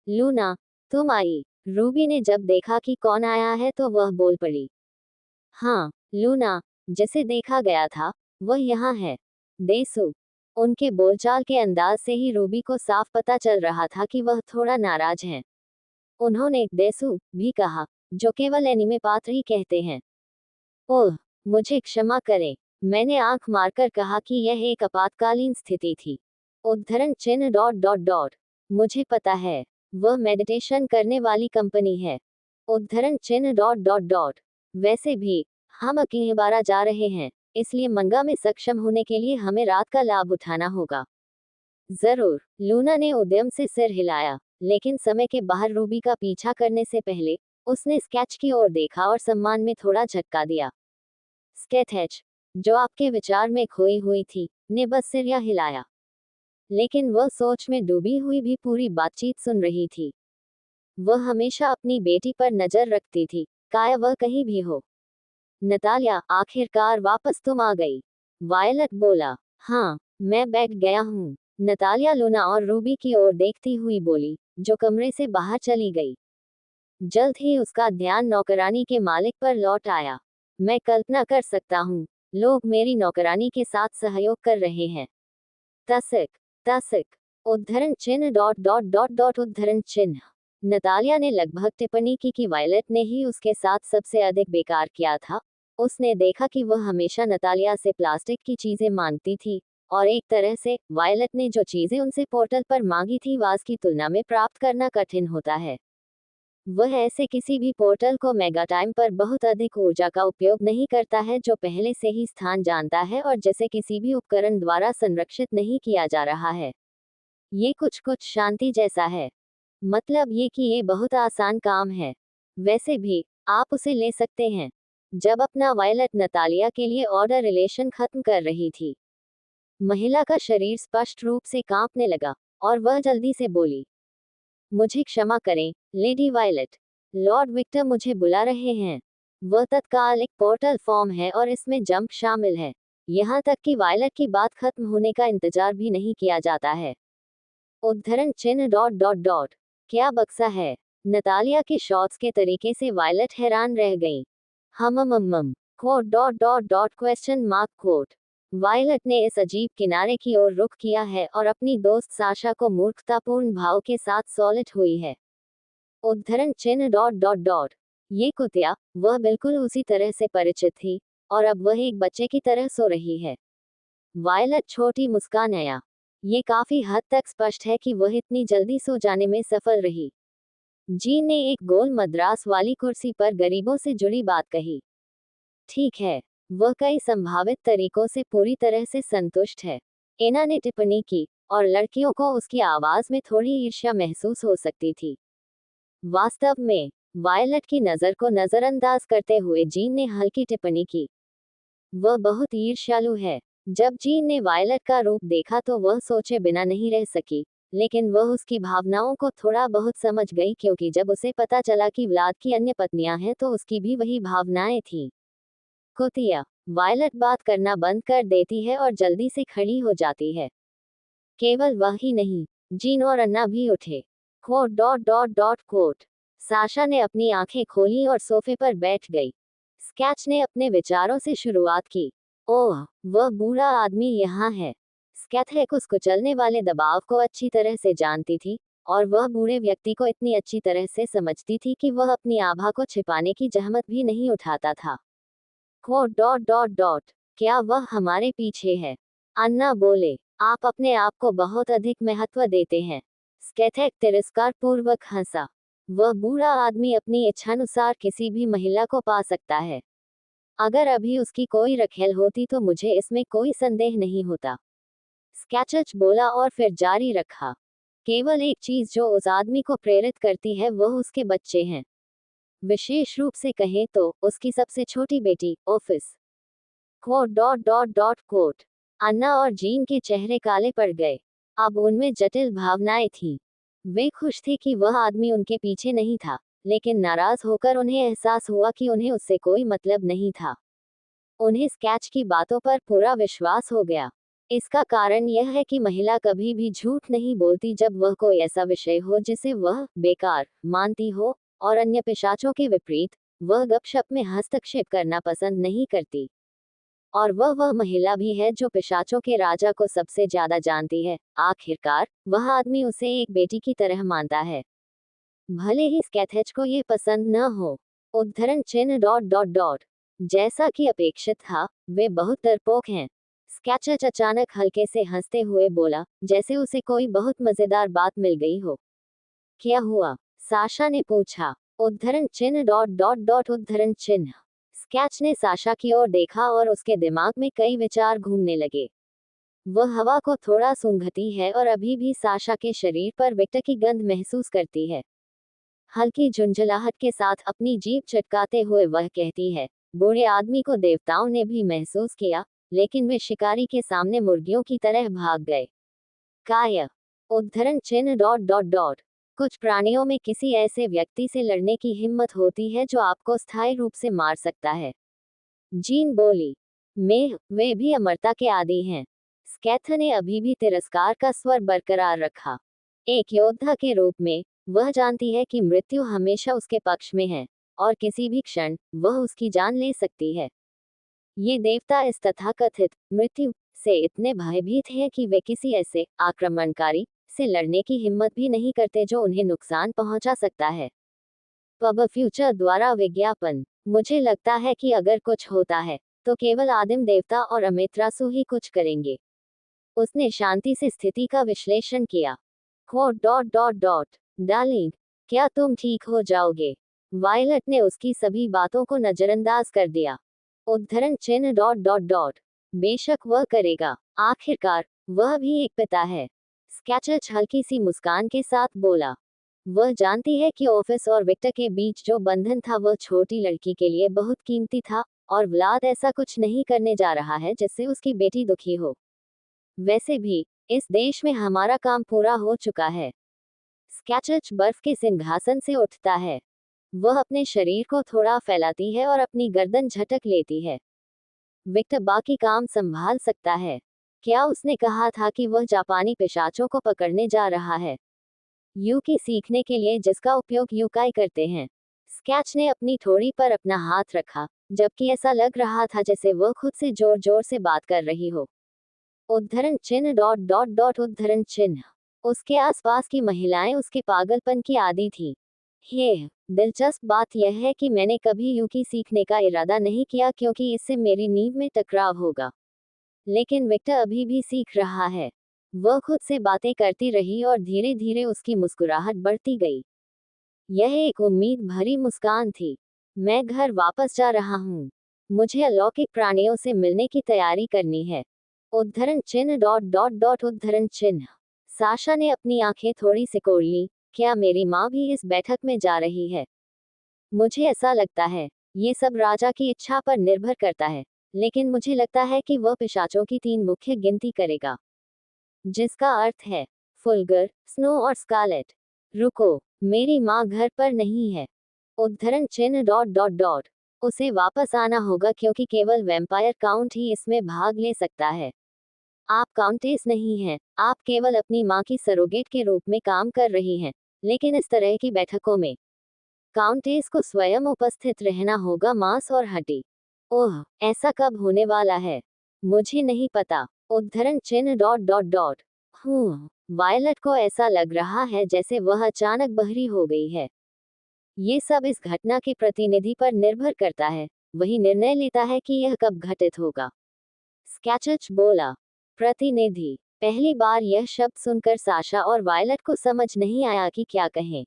लूना, तुम आई। रूबी ने जब देखा कि कौन आया है तो वह बोल पड़ी। हाँ, लूना, जिसे देखा गया था, वह यहाँ है। देसु। उनके बोलचाल के अंदाज से ही रूबी को साफ पता चल रहा था कि वह थोड़ा नाराज हैं। उन्होंने देसु भी कहा, जो केवल एनीमे पात्र ही कहते हैं। ओह, मुझे क्षमा करें, मैंने आंख मारकर कहा कि यह एक आपातकालीन स्थिति थी। उद्धरण चिन्ह डॉट डॉट डॉट। मुझे पता है, वह मेडिटेशन करने वाली कंपनी है। उद्धरण चिन्ह डॉट डॉट डॉट। वैसे भी हम अकीबारा जा रहे हैं, इसलिए मंगा में सक्षम होने के लिए हमें रात का लाभ उठाना होगा। जरूर, लूना ने उद्यम से सिर हिलाया, लेकिन समय के बाहर रूबी का पीछा करने से पहले उसने स्केच की ओर देखा और सम्मान में थोड़ा झटका दिया। स्केच, जो आपके विचार में खोई हुई थी, ने बस सिर हिलाया। लेकिन वह सोच में डूबी हुई भी पूरी बातचीत सुन रही थी। वह हमेशा अपनी बेटी पर नजर रखती थी, चाहे वह कहीं भी हो। नतालिया, आखिरकार वापस तुम आ गई। वायलट बोला। हाँ, मैं बैठ गया हूँ। नतालिया लूना और रूबी की ओर देखती हुई बोली, जो कमरे से बाहर चली गई। जल्द ही उसका ध्यान नौकरानी के मालिक पर लौट आया। मैं कल्पना कर सकता हूँ, लोग मेरी नौकरानी के साथ सहयोग कर रहे हैं। तसिक, तसिक, उद्धरण चिन्ह डॉट डॉट डॉट डॉट उद्धरण चिन्ह। नतालिया ने लगभग टिप्पणी की कि वायलट ने ही उसके साथ सबसे अधिक बेकार किया था। उसने देखा कि वह हमेशा नतालिया से प्लास्टिक की चीजें मांगती थी, और एक तरह से वायलट ने जो चीजें उनसे पोर्टल पर मांगी थी वास की तुलना में प्राप्त करना कठिन होता है। वह ऐसे किसी भी पोर्टल को मेगा टाइम पर बहुत अधिक ऊर्जा का उपयोग नहीं करता है जो पहले से ही स्थान जानता है और जिसे किसी भी उपकरण द्वारा संरक्षित नहीं किया जा रहा है। ये कुछ कुछ शांति जैसा है। मतलब ये कि ये बहुत आसान काम है। वैसे भी आप उसे ले सकते हैं। जब अपना वायलट नतालिया के लिए ऑर्डर रिलेशन खत्म कर रही थी, महिला का शरीर स्पष्ट रूप से कांपने लगा और वह जल्दी से बोली, मुझे क्षमा करें, लेडी वायलट। लॉर्ड विक्टर मुझे बुला रहे हैं। वह तत्काल एक पोर्टल फॉर्म है और इसमें जंप शामिल है। यहाँ तक कि वायलट की बात खत्म होने का इंतजार भी नहीं किया जाता है। उद्धरण चिन्ह डॉट डॉट डॉट। क्या बक्सा है? नतालिया के शॉट्स के तरीके से वायलट हैरान रह गई। हम quote dot dot dot question mark quote. Violet ने इस अजीब किनारे की ओर रुख किया है और अपनी दोस्त साशा को मूर्खतापूर्ण भाव के साथ सॉलिट हुई है। उद्धरण चिन्ह डॉट डॉट डॉट। ये कुतिया, वह बिल्कुल उसी तरह से परिचित थी, और अब वह एक बच्चे की तरह सो रही है। वायलट छोटी मुस्कान आया। ये काफी हद तक स्पष्ट है कि वह इतनी जल्दी सो जाने में सफल रही। जीन ने एक गोल मद्रास वाली कुर्सी पर गरीबों से जुड़ी बात कही। ठीक है, वह कई संभावित तरीकों से पूरी तरह से संतुष्ट है, एना ने टिप्पणी की, और लड़कियों को उसकी आवाज में थोड़ी ईर्ष्या महसूस हो सकती थी। वास्तव में, वायलट की नजर को नजरअंदाज करते हुए जीन ने हल्की टिप्पणी की, वह बहुत ईर्ष्यालु है। जब जीन ने वायलट का रूप देखा तो वह सोचे बिना नहीं रह सकी, लेकिन वह उसकी भावनाओं को थोड़ा बहुत समझ गई क्योंकि जब उसे पता चला कि व्लाद की अन्य पत्नियां हैं तो उसकी भी वही भावनाएं थीं। कुतिया, वायलट बात करना बंद कर देती है और जल्दी से खड़ी हो जाती है। केवल वह ही नहीं, जीन और अन्ना भी उठे। Quote dot dot dot quote. Sasha ने अपनी आंखें खोली और सोफे पर बैठ गई। स्केच ने अपने विचारों से शुरुआत की। ओह, वह बूढ़ा आदमी यहाँ है। स्कैथेक उस कुचलने वाले दबाव को अच्छी तरह से जानती थी, और वह बूढ़े व्यक्ति को इतनी अच्छी तरह से समझती थी कि वह अपनी आभा को छिपाने की जहमत भी नहीं उठाता था। Quote dot dot dot. क्या वह हमारे पीछे है? अन्ना बोले, आप अपने आप को बहुत अधिक महत्व देते हैं। स्कैथेक तिरस्कार पूर्वक हंसा। वह बूढ़ा आदमी अपनी इच्छानुसार किसी भी महिला को पा सकता है। अगर अभी उसकी कोई रखेल होती तो मुझे इसमें कोई संदेह नहीं होता। स्कैचच बोला और फिर जारी रखा। केवल एक चीज जो उस आदमी को प्रेरित करती है वह उसके बच्चे हैं। विशेष रूप से कहें तो उसकी सबसे छोटी बेटी, Ophis. Quote dot dot dot quote. Anna और जीन के चेहरे काले पड़ गए। अब उनमें जटिल भावनाएं थीं। वे खुश थे कि वह आदमी उनके पीछे नहीं था, लेकिन नाराज होकर उन्हें एहसास हुआ कि उन्हें उससे कोई मतलब नहीं था। उन्हें स्केच की बातों पर पूरा विश्वास हो गया। इसका कारण यह है कि महिला कभी भी झूठ नहीं बोलती जब वह कोई ऐसा विषय हो जिसे वह बेकार मानती हो, और अन्य पिशाचों के विपरीत, वह गपशप में हस्तक्षेप करना पसंद नहीं करती। और वह महिला भी है जो पिशाचों के राजा को सबसे ज्यादा जानती है। आखिरकार, वह आदमी उसे एक बेटी की तरह मानता है, भले ही स्कैथेच को ये पसंद न हो। उद्धरण चिन्ह डॉट डॉट डॉट। जैसा कि अपेक्षित था, वे बहुत डरपोक हैं। स्कैचच अचानक हल्के से हंसते हुए बोला, जैसे उसे कोई बहुत मजेदार बात मिल गई हो। क्या हुआ? साशा ने पूछा। उद्धरण चिन्ह डॉट डॉट डॉट उद्धरण चिन्ह। स्कैच ने साशा की ओर देखा और उसके दिमाग में कई विचार घूमने लगे। वह हवा को थोड़ा सूंघती है और अभी भी साशा के शरीर पर विक्टर की गंध महसूस करती है। हल्की झुंझलाहट के साथ अपनी जीभ चटकाते हुए वह कहती है, बूढ़े आदमी को देवताओं ने भी महसूस किया, लेकिन वे शिकारी के सामने मुर्गियों की तरह भाग गए। काय उद्धरण चिन्ह डॉट डॉट डॉट कुछ प्राणियों में किसी ऐसे व्यक्ति से लड़ने की हिम्मत होती है जो आपको स्थायी रूप से मार सकता है। जीन बोली, वे भी अमरता के आदी हैं। स्कैथ ने अभी भी तिरस्कार का स्वर बरकरार रखा। एक योद्धा के रूप में वह जानती है कि मृत्यु हमेशा उसके पक्ष में है और किसी भी क्षण वह उसकी जान ले सकती है। ये देवता इस तथाकथित मृत्यु से इतने भयभीत हैं कि वे किसी ऐसे आक्रमणकारी से लड़ने की हिम्मत भी नहीं करते जो उन्हें नुकसान पहुंचा सकता है। पब फ्यूचर द्वारा विज्ञापन, मुझे लगता है कि अगर कुछ होता है तो केवल आदिम देवता और अमेत्रासु ही कुछ करेंगे। उसने शांति से स्थिति का विश्लेषण किया। Quote dot dot dot darling, क्या तुम ठीक हो जाओगे? वायलट ने उसकी सभी बातों को नजरअंदाज कर दिया। उद्धरण चिन्ह डॉट डॉट डॉट बेशक वह करेगा, आखिरकार वह भी एक पिता है। स्कैचर्च हल्की सी मुस्कान के साथ बोला। वह जानती है कि ऑफिस और विक्टर के बीच जो बंधन था वह छोटी लड़की के लिए बहुत कीमती था, और व्लाद ऐसा कुछ नहीं करने जा रहा है जिससे उसकी बेटी दुखी हो। वैसे भी इस देश में हमारा काम पूरा हो चुका है। स्कैचर्च बर्फ के सिंहासन से उठता है। वह अपने शरीर को थोड़ा फैलाती है और अपनी गर्दन झटक लेती है। विक्टर बाकी काम संभाल सकता है। क्या उसने कहा था कि वह जापानी पिशाचों को पकड़ने जा रहा है? यूकी सीखने के लिए जिसका उपयोग यूकाई करते हैं। स्कैच ने अपनी ठोड़ी पर अपना हाथ रखा, जबकि ऐसा लग रहा था जैसे वह खुद से जोर जोर से बात कर रही हो। उद्धरण चिन्ह डॉट डॉट डॉट उद्धरण चिन्ह उसके आसपास की महिलाएं उसके पागलपन की आदी थीं। ये दिलचस्प बात यह है कि मैंने कभी यूकी सीखने का इरादा नहीं किया क्योंकि इससे मेरी नींव में टकराव होगा। लेकिन विक्टर अभी भी सीख रहा है। वह खुद से बातें करती रही और धीरे धीरे उसकी मुस्कुराहट बढ़ती गई। यह एक उम्मीद भरी मुस्कान थी। मैं घर वापस जा रहा हूँ। मुझे अलौकिक प्राणियों से मिलने की तैयारी करनी है। उद्धरण चिन्ह डॉट डॉट डॉट उद्धरण चिन्ह साशा ने अपनी आंखें थोड़ी सिकोड़ ली। क्या मेरी माँ भी इस बैठक में जा रही है? मुझे ऐसा लगता है। ये सब राजा की इच्छा पर निर्भर करता है, लेकिन मुझे लगता है कि वह पिशाचों की 3 मुख्य गिनती करेगा, जिसका अर्थ है फुलगर, स्नो और स्कारलेट। रुको, मेरी माँ घर पर नहीं है। उद्धरण चिन्ह डॉट डॉट डॉट उसे वापस आना होगा क्योंकि केवल वैम्पायर काउंट ही इसमें भाग ले सकता है। आप काउंटेस नहीं हैं, आप केवल अपनी माँ की सरोगेट के रूप में काम कर रही हैं, लेकिन इस तरह की बैठकों में काउंटेस को स्वयं उपस्थित रहना होगा, मांस और हड्डी। ओह, ऐसा कब होने वाला है? मुझे नहीं पता। उद्धरण चिन्ह डॉट डॉट डॉट वायलट को ऐसा लग रहा है जैसे वह अचानक बहरी हो गई है। ये सब इस घटना के प्रतिनिधि पर निर्भर करता है, वही निर्णय लेता है कि यह कब घटित होगा। स्कैचर्च बोला। प्रतिनिधि। पहली बार यह शब्द सुनकर साशा और वायलट को समझ नहीं आया कि क्या कहें।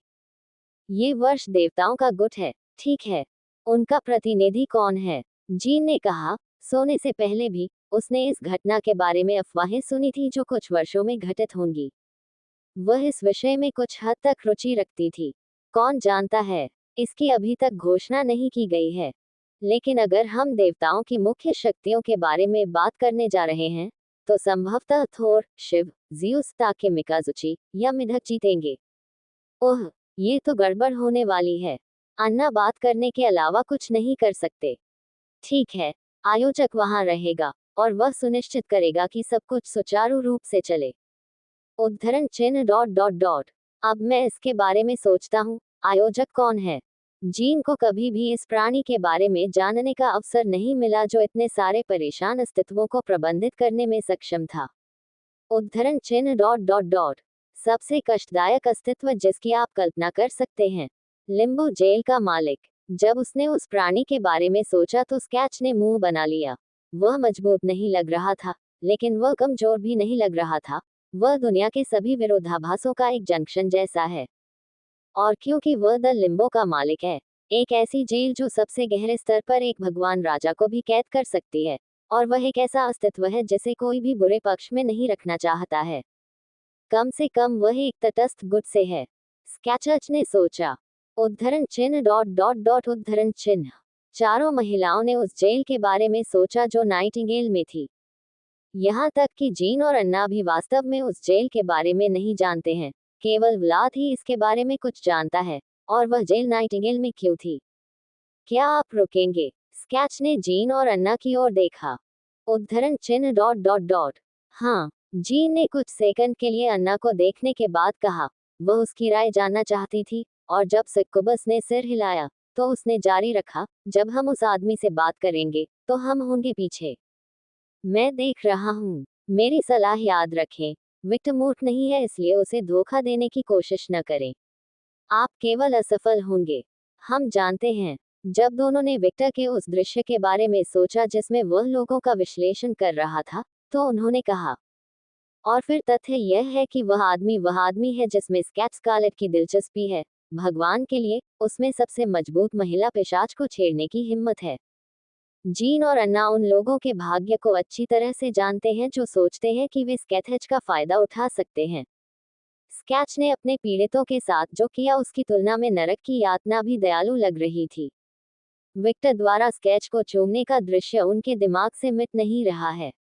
ये वर्ष देवताओं का गुट है, ठीक है। उनका प्रतिनिधि कौन है? जीन ने कहा। सोने से पहले भी उसने इस घटना के बारे में अफवाहें सुनी थी जो कुछ वर्षों में घटित होंगी। वह इस विषय में कुछ हद तक रुचि रखती थी। कौन जानता है, इसकी अभी तक घोषणा नहीं की गई है। लेकिन अगर हम देवताओं की मुख्य शक्तियों के बारे में बात करने जा रहे हैं, तो संभवतः थोर, शिव, ज़्यूस, ताके मिकाजुची या मिधक जीतेंगे। ओह, ये तो गड़बड़ होने वाली है। अन्ना बात करने के अलावा कुछ नहीं कर सकते। ठीक है, आयोजक वहां रहेगा और वह सुनिश्चित करेगा कि सब कुछ सुचारू रूप से चले। उद्धरण चिन्ह डॉट डॉट डॉट अब मैं इसके बारे में सोचता हूँ, आयोजक कौन है? जीन को कभी भी इस प्राणी के बारे में जानने का अवसर नहीं मिला जो इतने सारे परेशान अस्तित्वों को प्रबंधित करने में सक्षम था। उद्धरण चिन्ह डॉट डॉट डॉट सबसे कष्टदायक अस्तित्व जिसकी आप कल्पना कर सकते हैं। लिम्बो जेल का मालिक। जब उसने उस प्राणी के बारे में सोचा तो स्कैच ने मुंह बना लिया। वह मजबूत नहीं लग रहा था, लेकिन वह कमजोर भी नहीं लग रहा था। वह दुनिया के सभी विरोधाभासों का एक जंक्शन जैसा है। और क्योंकि वह द लिम्बो का मालिक है, एक ऐसी जेल जो सबसे गहरे स्तर पर एक भगवान राजा को भी कैद कर सकती है, और वह एक ऐसा अस्तित्व है जिसे कोई भी बुरे पक्ष में नहीं रखना चाहता है। कम से कम वह एक तटस्थ गुट से है। स्केचर्स ने सोचा। उद्धरण चिन्ह डॉट डॉट डॉट उद्धरण चिन्ह। चारों महिलाओं ने उस जेल के बारे में सोचा जो नाइटिंगेल में थी। यहाँ तक कि जीन और अन्ना भी वास्तव में उस जेल के बारे में नहीं जानते हैं, केवल व्लाद ही इसके बारे में कुछ जानता है, और वह जेल नाइटिंगेल में क्यों थी। क्या आप रुकेंगे? स्केच ने जीन और अन्ना की ओर देखा। उद्धरण चिन्ह डॉट डॉट डॉट। हाँ, जीन ने कुछ सेकंड के लिए अन्ना को देखने के बाद कहा। वह उसकी राय जानना चाहती थी, और जब सक्कुबस ने सिर हिलाया, तो उसने जारी रखा, जब हम उस आदमी से बात करेंगे, तो हम होंगे पीछे। मैं देख रहा हूँ। मेरी सलाह याद रखें। विक्टर मूर्ख नहीं है, इसलिए उसे धोखा देने की कोशिश न करें। आप केवल असफल होंगे। हम जानते हैं। जब दोनों ने विक्टर के उस दृश्य के बारे में सोचा जिसमें वह लोगों का विश्लेषण कर रहा था, तो उन्होंने कहा। और फिर तथ्य यह है कि वह आदमी है जिसमें स्कैट स्कारलेट की दिलचस्पी है। भगवान के लिए, उसमें सबसे मजबूत महिला पिशाच को छेड़ने की हिम्मत है। जीन और अन्ना उन लोगों के भाग्य को अच्छी तरह से जानते हैं जो सोचते हैं कि वे स्केथेज का फायदा उठा सकते हैं। स्केच ने अपने पीड़ितों के साथ जो किया उसकी तुलना में नरक की यातना भी दयालु लग रही थी। विक्टर द्वारा स्केच को चूमने का दृश्य उनके दिमाग से मिट नहीं रहा है।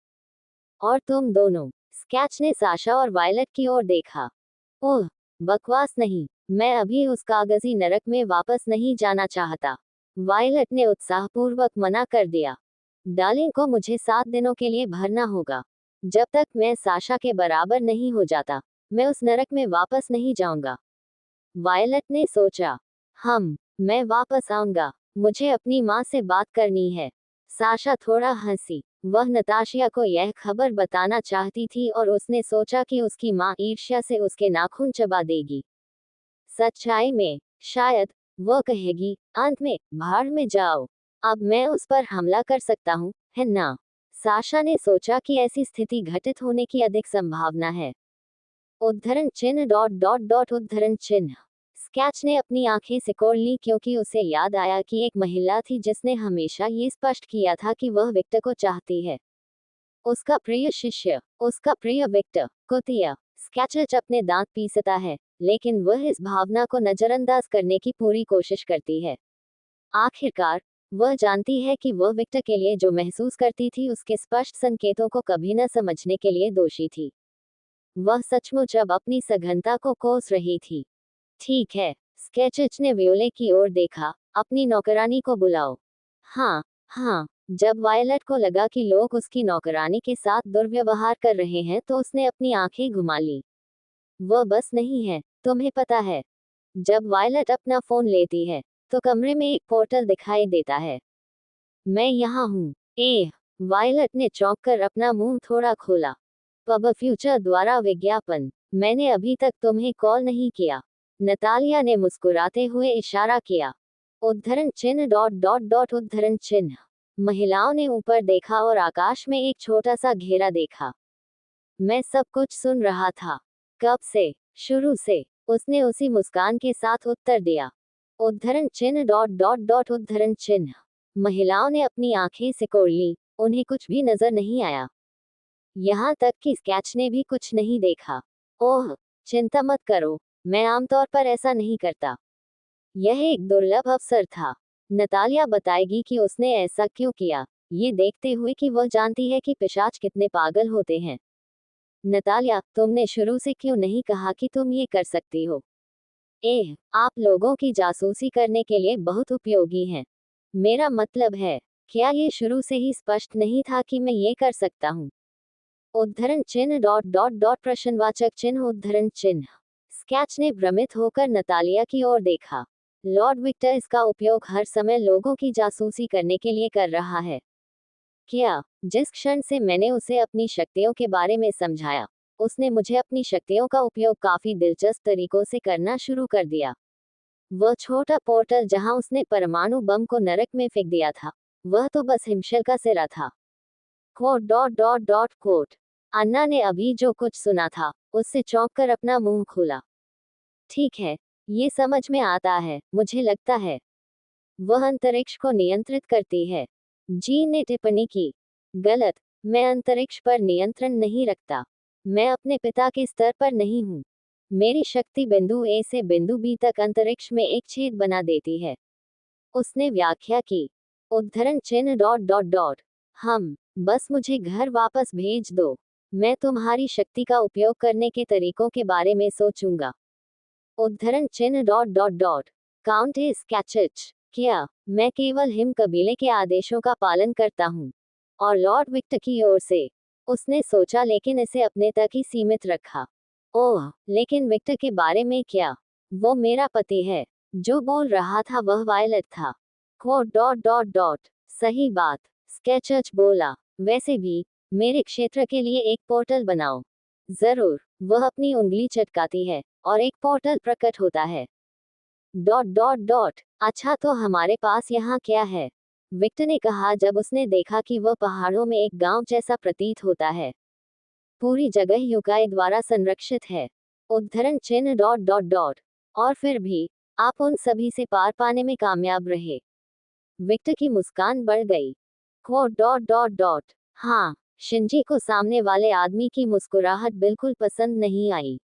और तुम दोनों? स्केच ने साशा और वायलट की ओर देखा। ओह, बकवास नहीं, मैं अभी उस कागजी नरक में वापस नहीं जाना चाहता। वायलट ने उत्साहपूर्वक मना कर दिया। डार्लिंग को मुझे 7 दिनों के लिए भरना होगा। जब तक मैं साशा के बराबर नहीं हो जाता, मैं उस नरक में वापस नहीं जाऊंगा। वायलट ने सोचा। मैं वापस आऊंगा। मुझे अपनी माँ से बात करनी है। साशा थोड़ा हंसी। वह नताशिया को यह खबर बताना चाहती थी और उसने सोचा कि उसकी माँ ईर्ष्या से उसके नाखून चबा देगी। सच्चाई में, शायद, वह कहेगी, अंत में, भाड़ में जाओ। अब मैं उस पर हमला कर सकता हूँ, है ना? साशा ने सोचा कि ऐसी स्थिति घटित होने की अधिक संभावना है। उद्धरण चिन्ह डॉट डॉट डॉट उद्धरण चिन्ह। स्केच ने अपनी आंखें सिकोड़ ली क्योंकि उसे याद आया कि एक महिला थी जिसने हमेशा ये स्पष्ट किया था कि वह विक्टर को चाहती है। उसका प्रिय शिष्य, उसका प्रिय विक्टर, कुतिया। स्केचर्स अपने दांत पीसता है, लेकिन वह इस भावना को नजरअंदाज करने की पूरी कोशिश करती है। आखिरकार, वह जानती है कि वह विक्टर के लिए जो महसूस करती थी उसके स्पष्ट संकेतों को कभी न समझने के लिए दोषी थी। वह सचमुच अब अपनी सघनता को कोस रही थी। ठीक है, स्केचर्स ने वियोले की ओर देखा, अपनी नौकरानी को बुलाओ। हाँ, हाँ। जब वायलट को लगा कि लोग उसकी नौकरानी के साथ दुर्व्यवहार कर रहे हैं तो उसने अपनी आंखें घुमा ली। वह बस नहीं है, तुम्हें पता है। जब वायलट अपना फोन लेती है, तो कमरे में एक पोर्टल दिखाई देता है। मैं यहाँ हूँ। वायलट ने चौंक कर अपना मुंह थोड़ा खोला। पब फ्यूचर द्वारा विज्ञापन। मैंने अभी तक तुम्हें कॉल नहीं किया। नतालिया ने मुस्कुराते हुए इशारा किया। उद्धरण चिन्ह डॉट डॉट डॉट उद्धरण चिन्ह। महिलाओं ने ऊपर देखा और आकाश में एक छोटा सा घेरा देखा। मैं सब कुछ सुन रहा था। कब से? शुरू से, उसने उसी मुस्कान के साथ उत्तर दिया। उद्धरण चिन्ह डॉट डॉट डॉट उद्धरण चिन्ह। महिलाओं ने अपनी आंखें सिकोड़ ली, उन्हें कुछ भी नजर नहीं आया। यहाँ तक कि स्केच ने भी कुछ नहीं देखा। ओह, चिंता मत करो, मैं आमतौर पर ऐसा नहीं करता। यह एक दुर्लभ अवसर था। नतालिया बताएगी कि उसने ऐसा क्यों किया, ये देखते हुए कि वह जानती है कि पिशाच कितने पागल होते हैं। नतालिया, तुमने शुरू से क्यों नहीं कहा कि तुम ये कर सकती हो? आप लोगों की जासूसी करने के लिए बहुत उपयोगी हैं। मेरा मतलब है, क्या ये शुरू से ही स्पष्ट नहीं था कि मैं ये कर सकता हूँ? उद्धरण चिन्ह डॉट डॉट डॉट प्रश्नवाचक चिन्ह उद्धरण चिन्ह। स्केच ने भ्रमित होकर नतालिया की ओर देखा। लॉर्ड विक्टर इसका उपयोग हर समय लोगों की जासूसी करने के लिए कर रहा है। क्या? जिस क्षण से मैंने उसे अपनी शक्तियों के बारे में समझाया, उसने मुझे अपनी शक्तियों का उपयोग काफी दिलचस्प तरीकों से करना शुरू कर दिया। वह छोटा पोर्टल जहां उसने परमाणु बम को नरक में फेंक दिया था, वह तो बस हिमशल का सिरा था। Quote dot dot dot quote. Anna ने अभी जो कुछ सुना था, उससे चौंक कर अपना मुंह खोला। ठीक है, ये समझ में आता है, मुझे लगता है। वह अंतरिक्ष को नियंत्रित करती है। जीन ने टिप्पणी की। गलत। मैं अंतरिक्ष पर नियंत्रण नहीं रखता। मैं अपने पिता के स्तर पर नहीं हूँ। मेरी शक्ति बिंदु ए से बिंदु बी तक अंतरिक्ष में एक छेद बना देती है। उसने व्याख्या की। उद्धरण चिन्ह डॉट डॉट डॉट। हम बस मुझे घर वापस भेज दो। मैं तुम्हारी शक्ति का उपयोग करने के तरीकों के बारे में सोचूंगा। उद्धरण चिन्ह डॉट डॉट डॉट। काउंटेस कैचच। क्या मैं केवल हिम कबीले के आदेशों का पालन करता हूँ? और लॉर्ड विक्टर की ओर से। उसने सोचा, लेकिन इसे अपने तक ही सीमित रखा। ओह, लेकिन विक्टर के बारे में क्या? वो मेरा पति है। जो बोल रहा था वह वायलेट था। Quote dot dot dot. सही बात, स्केचच बोला। वैसे भी मेरे क्षेत्र के लिए एक पोर्टल बनाओ। जरूर। वह अपनी उंगली चटकाती है और एक पोर्टल प्रकट होता है। Dot dot dot. अच्छा, तो हमारे पास यहाँ क्या है? विक्टर ने कहा जब उसने देखा कि वह पहाड़ों में एक गांव जैसा प्रतीत होता है। पूरी जगह युगाए द्वारा संरक्षित है। उद्धरण चिन्ह डॉट डॉट डॉट। और फिर भी आप उन सभी से पार पाने में कामयाब रहे। विक्टर की मुस्कान बढ़ गई। Quote dot dot dot. हाँ, शिंजी को सामने वाले आदमी की मुस्कुराहट बिल्कुल पसंद नहीं आई।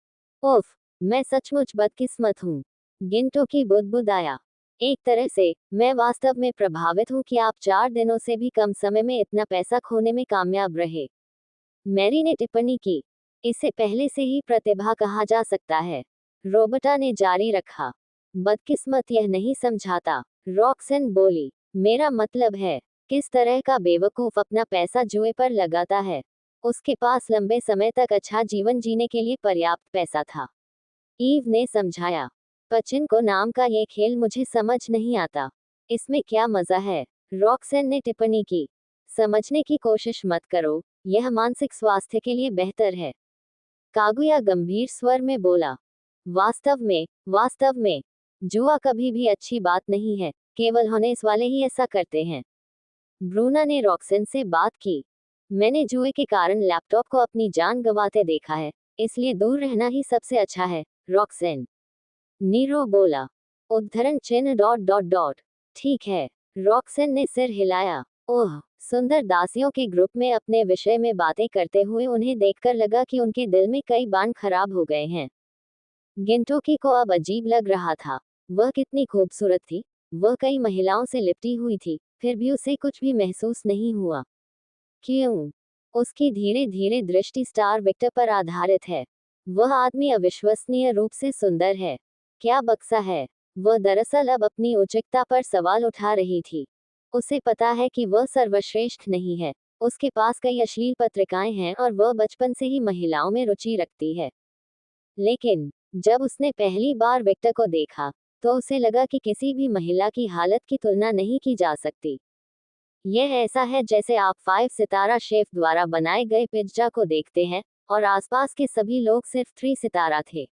उफ, मैं सचमुच बदकिस्मत हूँ। गिंटो की बुदबुदाया। एक तरह से मैं वास्तव में प्रभावित हूँ कि आप 4 दिनों से भी कम समय में इतना पैसा खोने में कामयाब रहे। मैरी ने टिप्पणी की। इसे पहले से ही प्रतिभा कहा जा सकता है, रोबर्टा ने जारी रखा। बदकिस्मत यह नहीं समझाता, रॉक्सन बोली। मेरा मतलब है, किस तरह का बेवकूफ अपना पैसा जुए पर लगाता है। उसके पास लंबे समय तक अच्छा जीवन जीने के लिए पर्याप्त पैसा था। ईव ने समझाया। पचिंको नाम का ये खेल मुझे समझ नहीं आता। इसमें क्या मजा है? रॉक्सन ने टिप्पणी की। समझने की कोशिश मत करो, यह मानसिक स्वास्थ्य के लिए बेहतर है। कागुया गंभीर स्वर में बोला। वास्तव में जुआ कभी भी अच्छी बात नहीं है, केवल होनेस वाले ही ऐसा करते हैं। ब्रूना ने रॉक्सन से बात की। मैंने जुए के कारण लैपटॉप को अपनी जान गंवाते देखा है, इसलिए दूर रहना ही सबसे अच्छा है, रॉक्सन। नीरो बोला। उद्धरण चिन्ह डॉट डॉट डॉट। ठीक है, रॉक्सन ने सिर हिलाया। ओह, सुंदर दासियों के ग्रुप में अपने विषय में बातें करते हुए उन्हें देखकर लगा कि उनके दिल में कई बाण खराब हो गए हैं। गिंटोकी को अब अजीब लग रहा था। वह कितनी खूबसूरत थी। वह कई महिलाओं से लिपटी हुई थी, फिर भी उसे कुछ भी महसूस नहीं हुआ। क्यों? उसकी धीरे धीरे दृष्टि स्टार विक्टर पर आधारित है। वह आदमी अविश्वसनीय रूप से सुंदर है। क्या बक्सा है? वह दरअसल अब अपनी औचित्यता पर सवाल उठा रही थी। उसे पता है कि वह सर्वश्रेष्ठ नहीं है। उसके पास कई अश्लील पत्रिकाएं हैं और वह बचपन से ही महिलाओं में रुचि रखती है। लेकिन जब उसने पहली बार विक्टर को देखा, तो उसे लगा कि किसी भी महिला की हालत की तुलना नहीं की जा सकती। यह ऐसा है जैसे आप 5 सितारा शेफ द्वारा बनाए गए पिज्जा को देखते हैं और आसपास के सभी लोग सिर्फ 3 सितारा थे।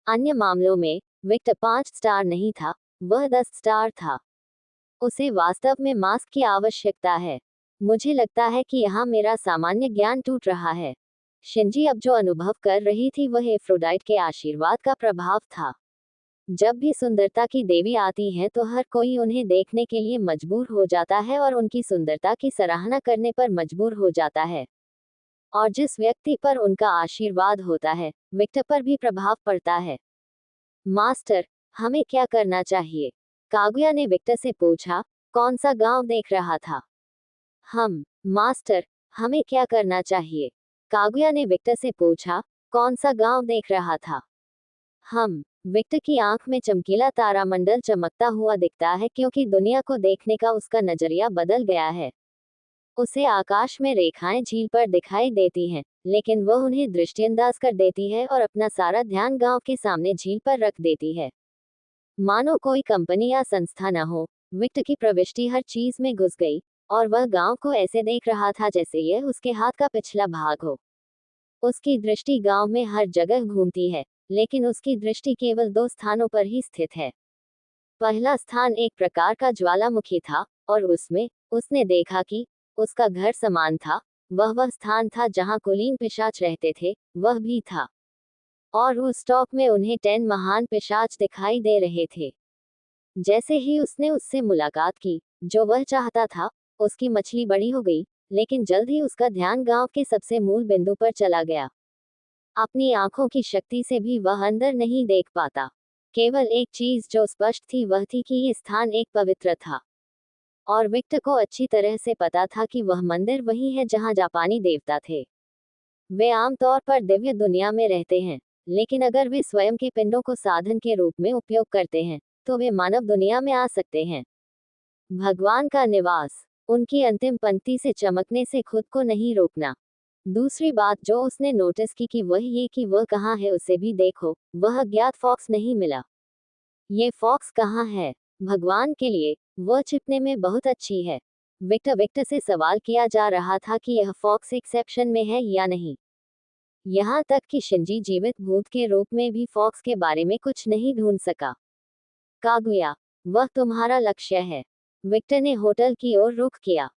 अन्य मामलों में विक्टर 5 स्टार नहीं था, वह 10 स्टार था। उसे वास्तव में मास्क की आवश्यकता है। मुझे लगता है कि यहाँ मेरा सामान्य ज्ञान टूट रहा है। शिंजी अब जो अनुभव कर रही थी वह एफ्रोडाइट के आशीर्वाद का प्रभाव था। जब भी सुंदरता की देवी आती है तो हर कोई उन्हें देखने के लिए मजबूर हो जाता है और उनकी सुंदरता की सराहना करने पर मजबूर हो जाता है। और जिस व्यक्ति पर उनका आशीर्वाद होता है, विक्टर पर भी प्रभाव पड़ता है। मास्टर, हमें क्या करना चाहिए? कागुया ने विक्टर से पूछा। कौन सा गांव देख रहा था? मास्टर, हमें क्या करना चाहिए? कागुया ने विक्टर से पूछा। कौन सा गांव देख रहा था? विक्टर की आंख में चमकीला तारामंडल चमकता हुआ दिखता है क्योंकि दुनिया को देखने का उसका नजरिया बदल गया है। उसे आकाश में रेखाएं झील पर दिखाई देती हैं, लेकिन वह उन्हें दृष्टिअंदाज कर देती है और अपना सारा ध्यान गांव के सामने झील पर रख देती है। मानो कोई कंपनी या संस्था न हो, विक्टर की प्रविष्टि हर चीज में घुस गई और वह गांव को ऐसे देख रहा था जैसे यह उसके हाथ का पिछला भाग हो। उसकी दृष्टि गांव में हर जगह घूमती है, लेकिन उसकी दृष्टि केवल 2 स्थानों पर ही स्थित है। पहला स्थान एक प्रकार का ज्वालामुखी था और उसमें उसने देखा कि उसका घर समान था। वह स्थान था जहां कुलीन पिशाच रहते थे, वह भी था। और उस स्टॉक में उन्हें 10 महान पिशाच दिखाई दे रहे थे। जैसे ही उसने उससे मुलाकात की, जो वह चाहता था, उसकी मछली बड़ी हो गई। लेकिन जल्द ही उसका ध्यान गांव के सबसे मूल बिंदु पर चला गया। अपनी आंखों की शक्ति से भी वह अंदर नहीं देख पाता। केवल एक चीज जो स्पष्ट थी वह थी कि ये स्थान एक पवित्र था, और विक्टर को अच्छी तरह से पता था कि वह मंदिर वही है जहां जापानी देवता थे। वे आमतौर पर दिव्य दुनिया में रहते हैं, लेकिन अगर वे स्वयं के पिंडों को साधन के रूप में उपयोग करते हैं, तो वे मानव दुनिया में आ सकते हैं। भगवान का निवास। उनकी अंतिम पंक्ति से चमकने से खुद को नहीं रोकना। दूसरी बात जो उसने नोटिस की कि वह ये कि वह कहाँ है उसे भी देखो, वह अज्ञात फॉक्स नहीं मिला। ये फॉक्स कहाँ है? भगवान के लिए, वह छिपने में बहुत अच्छी है। विक्टर से सवाल किया जा रहा था कि यह फॉक्स एक्सेप्शन में है या नहीं। यहाँ तक कि शिंजी जीवित भूत के रूप में भी फॉक्स के बारे में कुछ नहीं ढूंढ सका। कागुया, वह तुम्हारा लक्ष्य है। विक्टर ने होटल की ओर रुख किया।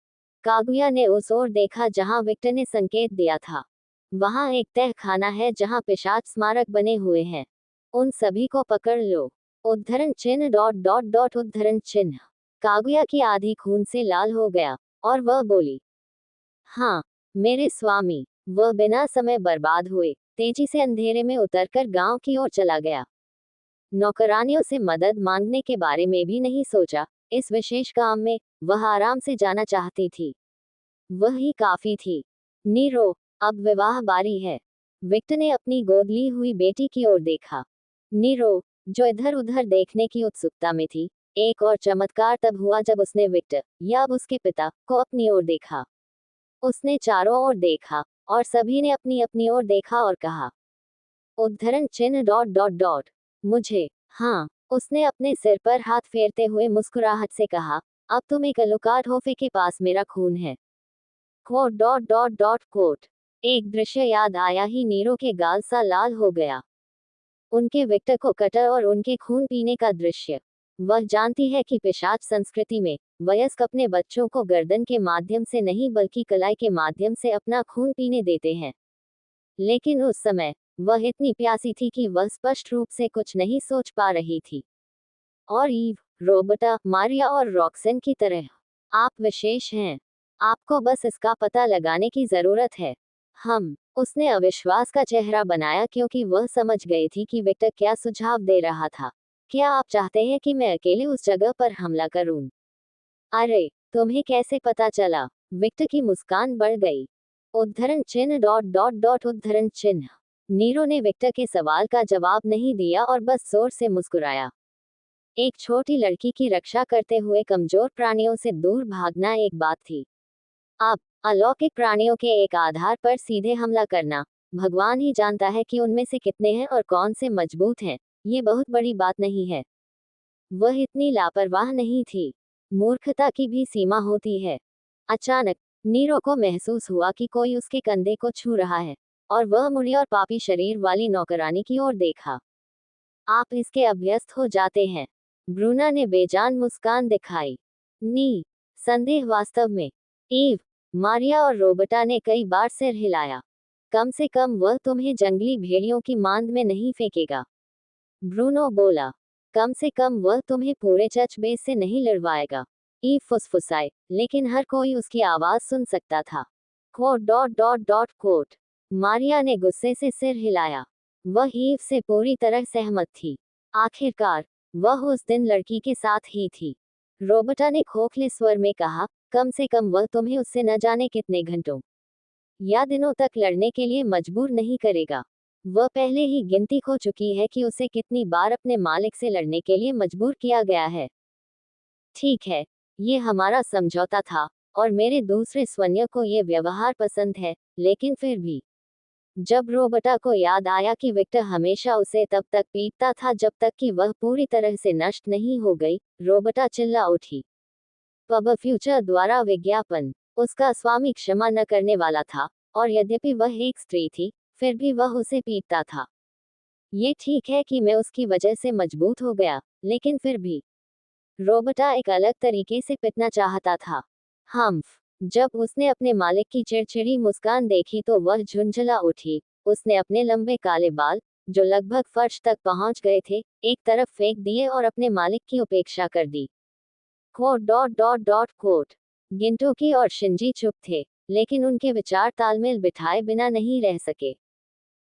कागुया ने उस ओर देखा जहां विक्टर ने संकेत दिया था। वहां एक तह खाना है जहां पिशाच स्मारक बने हुए हैं। उन सभी को पकड़ लो। उद्धरण चिन्ह डॉट डॉट डॉट उद्धरण चिन्ह। कागुया की आधी खून से लाल हो गया, और वह बोली, हाँ मेरे स्वामी। वह बिना समय बर्बाद हुए तेजी से अंधेरे में उतरकर गांव की ओर चला गया। नौकरानियों से मदद मांगने के बारे में भी नहीं सोचा। इस विशेष काम में वह आराम से जाना चाहती थी। वह ही काफी थी। नीरो, अब विवाह बारी है। विक्टर ने अपनी गोद ली हुई बेटी की ओर देखा। नीरो, जो इधर उधर देखने की उत्सुकता में थी, एक और चमत्कार तब हुआ जब उसने विक्टर, या अब उसके पिता, को अपनी ओर देखा। उसने चारों ओर देखा, और सभी ने अपनी अपनी ओर देखा और कहा, उद्धरण चिन्ह डॉट डॉट डॉट मुझे। हाँ, उसने अपने सिर पर हाथ फेरते हुए मुस्कुराहट से कहा, अब तुम एक अलुकाट होफे के पास मेरा खून है। Quote dot dot dot quote. एक दृश्य याद आया ही नीरो के गाल सा लाल हो गया। उनके विक्टर को कटर और उनके खून पीने का दृश्य। वह जानती है कि पिशाच संस्कृति में वयस्क अपने बच्चों को गर्दन के माध्यम से नहीं बल्कि कलाई के माध्यम से अपना खून पीने देते हैं। लेकिन उस समय वह इतनी प्यासी थी कि वह स्पष्ट रूप से कुछ नहीं सोच पा रही थी। और ईव, रोबर्टा, मारिया और रॉक्सन की तरह आप विशेष हैं। आपको बस इसका पता लगाने की जरूरत है। उसने अविश्वास का चेहरा बनाया क्योंकि वह समझ गई थी कि विक्टर क्या सुझाव दे रहा था। क्या आप चाहते हैं कि मैं अकेले उस जगह पर हमला करूं? अरे, तुम्हें कैसे पता चला? विक्टर की मुस्कान बढ़ गई। उद्धरण चिन्ह डॉट डॉट डॉट उद्धरण चिन्ह। नीरो ने विक्टर के सवाल का जवाब नहीं दिया और बस जोर से मुस्कुराया। एक छोटी लड़की की रक्षा करते हुए कमजोर प्राणियों से दूर भागना एक बात थी। अब अलौकिक प्राणियों के एक आधार पर सीधे हमला करना, भगवान ही जानता है कि उनमें से कितने हैं और कौन से मजबूत हैं। ये बहुत बड़ी बात नहीं है। वह इतनी लापरवाह नहीं थी। मूर्खता की भी सीमा होती है। अचानक नीरो को महसूस हुआ कि कोई उसके कंधे को छू रहा है, और वह मुड़ी और पापी शरीर वाली नौकरानी की ओर देखा। आप इसके अभ्यस्त हो जाते हैं। ब्रूना ने बेजान मुस्कान दिखाई। नी, संदेह वास्तव में। ईव, मारिया और रोबर्टा ने कई बार सिर हिलाया। कम से कम वह तुम्हें जंगली भेड़ियों की मांद में नहीं फेंकेगा। ब्रूनो बोला, कम से कम वह तुम्हें पूरे चचबेस से नहीं लड़वाएगा। ईव फुसफुसाए, लेकिन हर कोई उसकी आवाज सुन सकता था। Quote dot dot dot quote. Maria ने गुस्से से सिर हिलाया। वह ईव से पूरी तरह सहमत थी। आखिरकार वह उस दिन लड़की के साथ ही थी। रोबर्टा ने खोखले स्वर में कहा, कम से कम वह तुम्हें उससे न जाने कितने घंटों या दिनों तक लड़ने के लिए मजबूर नहीं करेगा। वह पहले ही गिनती खो चुकी है कि उसे कितनी बार अपने मालिक से लड़ने के लिए मजबूर किया गया है। ठीक है, ये हमारा समझौता था, और मेरे दूसरे स्वन्य को ये व्यवहार पसंद है, लेकिन फिर भी। जब रोबर्टा को याद आया कि विक्टर हमेशा उसे तब तक पीटता था जब तक कि वह पूरी तरह से नष्ट नहीं हो गई, रोबर्टा चिल्ला उठी। पब फ्यूचर द्वारा विज्ञापन। उसका स्वामी क्षमा न करने वाला था, और यद्यपि वह एक स्त्री थी, फिर भी वह उसे पीटता था। ये ठीक है कि मैं उसकी वजह से मजबूत हो गया, लेकिन फिर भी रोबर्टा एक अलग तरीके से पिटना चाहता था। जब उसने अपने मालिक की चिड़चिड़ी मुस्कान देखी तो वह झुंझला उठी। उसने अपने लंबे काले बाल, जो लगभग फर्श तक पहुंच गए थे, एक तरफ फेंक दिए और अपने मालिक की उपेक्षा कर दी। Quote dot dot dot quote. Gintoki और शिंजी चुप थे, लेकिन उनके विचार तालमेल बिठाए बिना नहीं रह सके।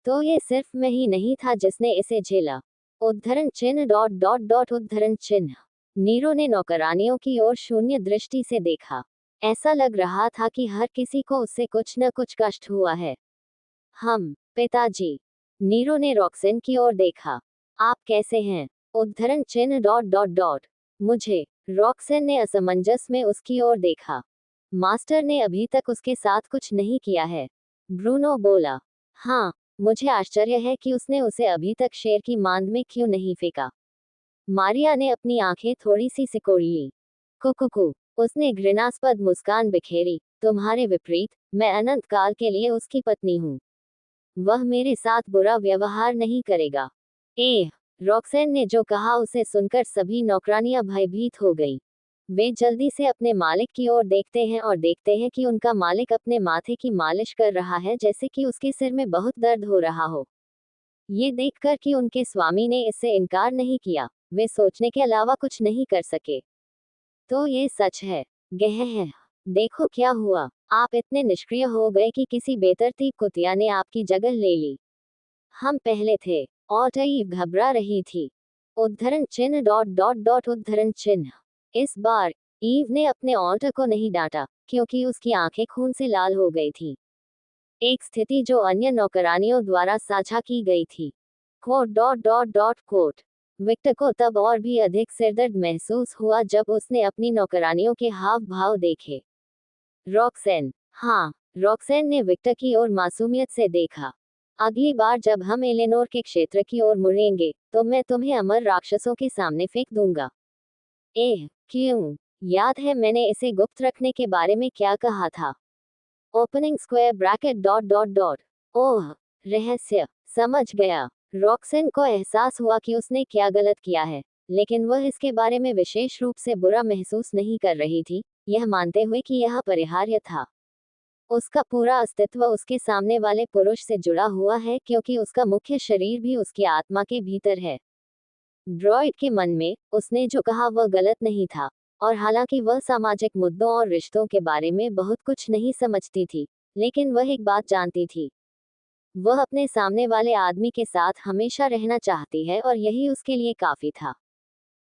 तो ये सिर्फ मैं ही नहीं था जिसने इसे झेला। उद्धरण चिन्ह डॉट डॉट डॉट उद्धरण चिन्ह। नीरो ने नौकरानियों की ओर शून्य दृष्टि से देखा। ऐसा लग रहा था कि हर किसी को उससे कुछ न कुछ कष्ट हुआ है। पिताजी। नीरो ने रॉक्सन की ओर देखा। आप कैसे हैं? उद्धरण चिन्ह डॉट डॉट डॉट। मुझे। रॉक्सन ने असमंजस में उसकी ओर देखा। मास्टर ने अभी तक उसके साथ कुछ नहीं किया है। ब्रूनो बोला। हाँ, मुझे आश्चर्य है कि उसने उसे अभी तक शेर की मांद में क्यों नहीं फेंका। मारिया ने अपनी आंखें थोड़ी सी सिकोड़ ली। कुकुकू। उसने घृणास्पद मुस्कान बिखेरी। तुम्हारे विपरीत, मैं अनंत काल के लिए उसकी पत्नी हूँ। वह मेरे साथ बुरा व्यवहार नहीं करेगा। रॉक्सन ने जो कहा उसे सुनकर सभी नौकरानियां भयभीत हो गई। वे जल्दी से अपने मालिक की ओर देखते हैं और देखते हैं कि उनका मालिक अपने माथे की मालिश कर रहा है जैसे कि उसके सिर में बहुत दर्द हो रहा हो। ये देखकर कि उनके स्वामी ने इससे इनकार नहीं किया, वे सोचने के अलावा कुछ नहीं कर सके। तो ये सच है। गह है। देखो क्या हुआ, आप इतने निष्क्रिय हो गए कि किसी बेतरतीब कुतिया ने आपकी जगह ले ली। हम पहले थे। और ईव घबरा रही थी। उद्धरण चिन्ह डॉट डॉट डॉट उद्धरण चिन्ह। इस बार ईव ने अपने ऑल्टर को नहीं डांटा, क्योंकि उसकी आंखें खून से लाल हो गई थी। एक स्थिति जो अन्य नौकरानियों द्वारा साझा की गई थी। Quote dot dot dot quote. Victor को तब और भी अधिक सिरदर्द महसूस हुआ जब उसने अपनी नौकरानियों के हाव भाव देखे। रॉक्सन। हाँ, रॉक्सन ने विक्टर की ओर मासूमियत से देखा। अगली बार जब हम एलेनोर के क्षेत्र की ओर मुड़ेंगे, तो मैं तुम्हें अमर राक्षसों के सामने फेंक दूंगा। क्यों? याद है मैंने इसे गुप्त रखने के बारे में क्या कहा था? Opening square bracket dot dot dot. Oh, रहस्य। समझ गया। रॉक्सन को एहसास हुआ कि उसने क्या गलत किया है, लेकिन वह इसके बारे में विशेष रूप से बुरा महसूस नहीं कर रही थी, यह मानते हुए कि यह अपरिहार्य था। उसका पूरा अस्तित्व उसके सामने वाले पुरुष से जुड़ा हुआ है क्योंकि उसका मुख्य शरीर भी उसकी आत्मा के भीतर है। ड्रॉइड के मन में उसने जो कहा वह गलत नहीं था, और हालांकि वह सामाजिक मुद्दों और रिश्तों के बारे में बहुत कुछ नहीं समझती थी, लेकिन वह एक बात जानती थी। वह अपने सामने वाले आदमी के साथ हमेशा रहना चाहती है और यही उसके लिए काफी था।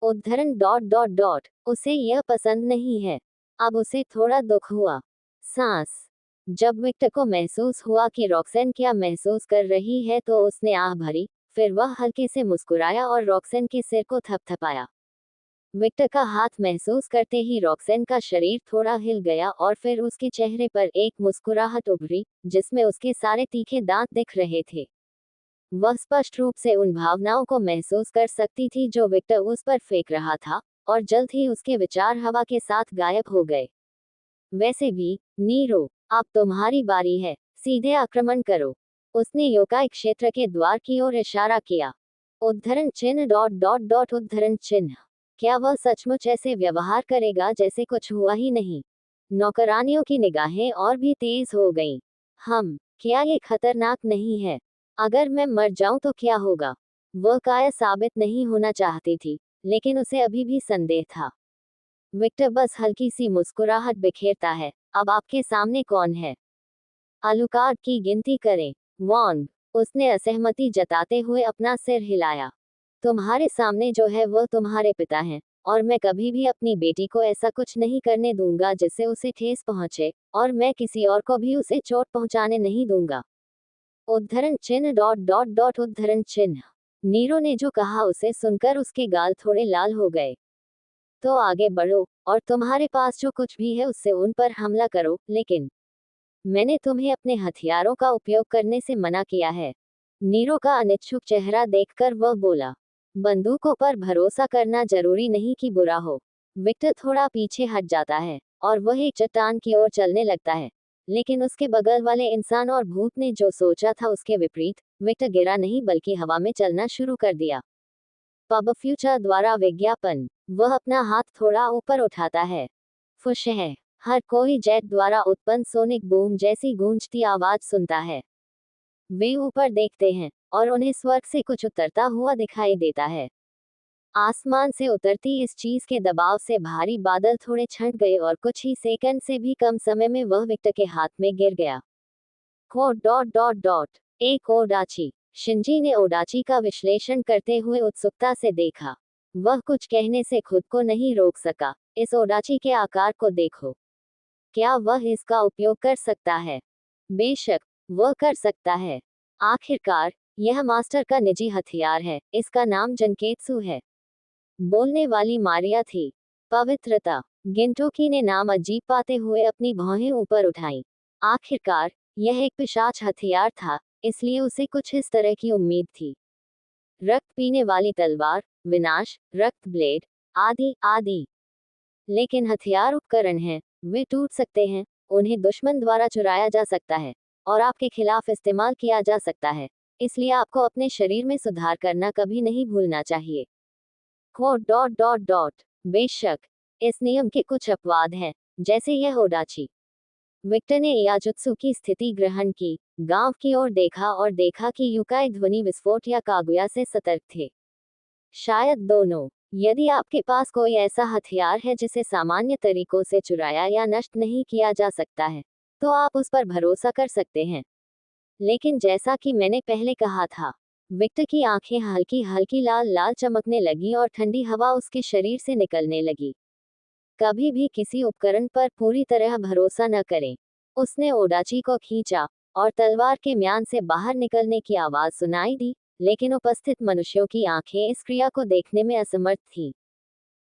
उद्धरण डॉट डॉट डॉट। उसे यह पसंद नहीं है। अब उसे थोड़ा दुख हुआ। सांस। जब विक्टर को महसूस हुआ कि रॉक्सन क्या महसूस कर रही है तो उसने आह भरी, फिर वह हल्के से मुस्कुराया और रॉक्सन के सिर को थपथपाया। विक्टर का हाथ महसूस करते ही रॉक्सन का शरीर थोड़ा हिल गया और फिर उसके चेहरे पर एक मुस्कुराहट उभरी, जिसमें उसके सारे तीखे दांत दिख रहे थे। वह स्पष्ट रूप से उन भावनाओं को महसूस कर सकती थी जो विक्टर उस पर फेंक रहा था, और जल्द ही उसके विचार हवा के साथ गायब हो गए। वैसे भी, नीरो, अब तुम्हारी बारी है, सीधे आक्रमण करो। उसने योकाई क्षेत्र के द्वार की ओर इशारा किया। उद्धरण चिन्ह डॉट डॉट डॉट उद्धरण चिन्ह। क्या वह सचमुच ऐसे व्यवहार करेगा जैसे कुछ हुआ ही नहीं? नौकरानियों की निगाहें और भी तेज हो गईं। क्या ये खतरनाक नहीं है? अगर मैं मर जाऊं तो क्या होगा? वह कायर साबित नहीं होना चाहती थी, लेकिन उसे अभी भी संदेह था। विक्टर बस हल्की सी मुस्कुराहट बिखेरता है। अब आपके सामने कौन है? अलुकार्ड की गिनती करें। वॉन। उसने असहमति जताते हुए अपना सिर हिलाया। तुम्हारे सामने जो है वह तुम्हारे पिता हैं, और मैं कभी भी अपनी बेटी को ऐसा कुछ नहीं करने दूंगा जिससे उसे ठेस पहुंचे, और मैं किसी और को भी उसे चोट पहुंचाने नहीं दूंगा। उद्धरण चिन्ह डॉट डॉट डॉट उद्धरण चिन्ह। नीरो ने जो कहा उसे सुनकर उसके गाल थोड़े लाल हो गए। तो आगे बढ़ो, और तुम्हारे पास जो कुछ भी है उससे उन पर हमला करो, लेकिन मैंने तुम्हें अपने हथियारों का उपयोग करने से मना किया है। नीरो का अनिच्छुक चेहरा देखकर वह बोला। बंदूकों पर भरोसा करना जरूरी नहीं कि बुरा हो। विक्टर थोड़ा पीछे हट जाता है, और वह एक चट्टान की ओर चलने लगता है, लेकिन उसके बगल वाले इंसान और भूत ने जो सोचा था उसके विपरीत, विक्टर गिरा नहीं बल्कि हवा में चलना शुरू कर दिया। पब फ्यूचर द्वारा विज्ञापन। वह अपना हाथ थोड़ा ऊपर उठाता है। खुश है। हर कोई जेट द्वारा उत्पन्न सोनिक बूम जैसी गूंजती आवाज सुनता है। वे ऊपर देखते हैं, और उन्हें स्वर्ग से कुछ उतरता हुआ दिखाई देता है। आसमान से उतरती इस चीज के दबाव से भारी बादल थोड़े छंट गए और कुछ ही सेकंड से भी कम समय में वह विक्टर के हाथ में गिर गया। कोड डॉट डॉट डॉट एक ओडाची। शिंजी ने ओडाची का विश्लेषण करते हुए उत्सुकता से देखा। वह कुछ कहने से खुद को नहीं रोक सका। इस ओडाची के आकार को देखो। क्या वह इसका उपयोग कर सकता है? बेशक, वह कर सकता है। आखिरकार, यह मास्टर का निजी हथियार है। इसका नाम जनकेत्सु है। बोलने वाली मारिया थी। पवित्रता। गिंटोकी ने नाम अजीब पाते हुए अपनी भौहें ऊपर उठाई। आखिरकार, यह एक पिशाच हथियार था, इसलिए उसे कुछ इस तरह की उम्मीद थी। रक्त पीने वाली तलवार, विनाश, रक्त ब्लेड, आदि आदि। लेकिन हथियार उपकरण हैं, वे टूट सकते हैं, उन्हें दुश्मन द्वारा चुराया जा सकता है और आपके खिलाफ इस्तेमाल किया जा सकता है। इसलिए आपको अपने शरीर में सुधार करना कभी नहीं भूलना चाहिए। Code dot dot dot. बेशक, इस नियम के कुछ अपवाद हैं, जैसे यह ओडाची। विक्टर ने याजुत्सु की स्थिति ग्रहण की, गांव की ओर देखा और देखा कि युकाई ध्वनि विस्फोट या कागुया से सतर्क थे। शायद दोनों। यदि आपके पास कोई ऐसा हथियार है जिसे सामान्य तरीकों से चुराया या नष्ट नहीं किया जा सकता है, तो आप उस पर भरोसा कर सकते हैं। लेकिन जैसा कि मैंने पहले कहा था, विक्टर की आंखें हल्की हल्की लाल लाल चमकने लगीं और ठंडी हवा उसके शरीर से निकलने लगी। कभी भी किसी उपकरण पर पूरी तरह भरोसा न करें। उसने ओडाची को खींचा और तलवार के म्यान से बाहर निकलने की आवाज सुनाई दी, लेकिन उपस्थित मनुष्यों की आंखें इस क्रिया को देखने में असमर्थ थीं।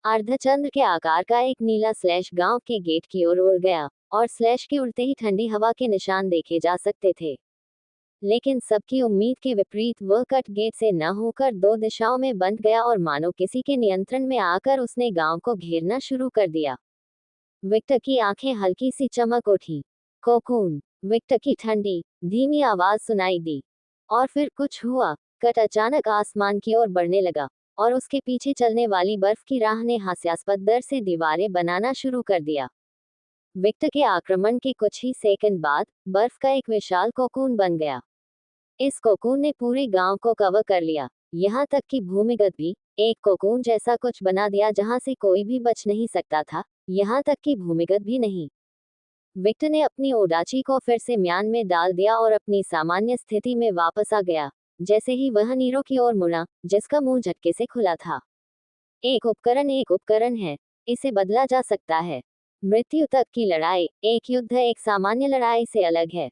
अर्धचंद्र के आकार का एक नीला स्लैश गांव के गेट की ओर उड़ गया और स्लैश के उड़ते ही ठंडी हवा के निशान देखे जा सकते थे। लेकिन सबकी उम्मीद के विपरीत वह कट गेट से न होकर दो दिशाओं में बंद गया और मानो किसी के नियंत्रण में आकर उसने गांव को घेरना शुरू कर दिया। विक्टर की आंखें हल्की सी चमक उठी। कोकून। विक्टर की ठंडी, धीमी आवाज सुनाई दी। और फिर कुछ हुआ। कट अचानक आसमान की ओर बढ़ने लगा और उसके पीछे चलने वाली बर्फ की राह ने हास्यास्पद दर से दीवारें बनाना शुरू कर दिया। विक्टर के आक्रमण के कुछ ही सेकंड बाद बर्फ का एक विशाल कोकून बन गया। इस कोकून ने पूरे गांव को कवर कर लिया, यहाँ तक कि भूमिगत भी। एक कोकून जैसा कुछ बना दिया जहां से कोई भी बच नहीं सकता था, यहाँ तक कि भूमिगत भी नहीं। विक्टर ने अपनी ओडाची को फिर से म्यान में डाल दिया और अपनी सामान्य स्थिति में वापस आ गया। जैसे ही वह नीरो की ओर मुड़ा, जिसका मुंह झटके से खुला था। एक उपकरण है, इसे बदला जा सकता है। मृत्यु तक की लड़ाई, एक युद्ध एक सामान्य लड़ाई से अलग है।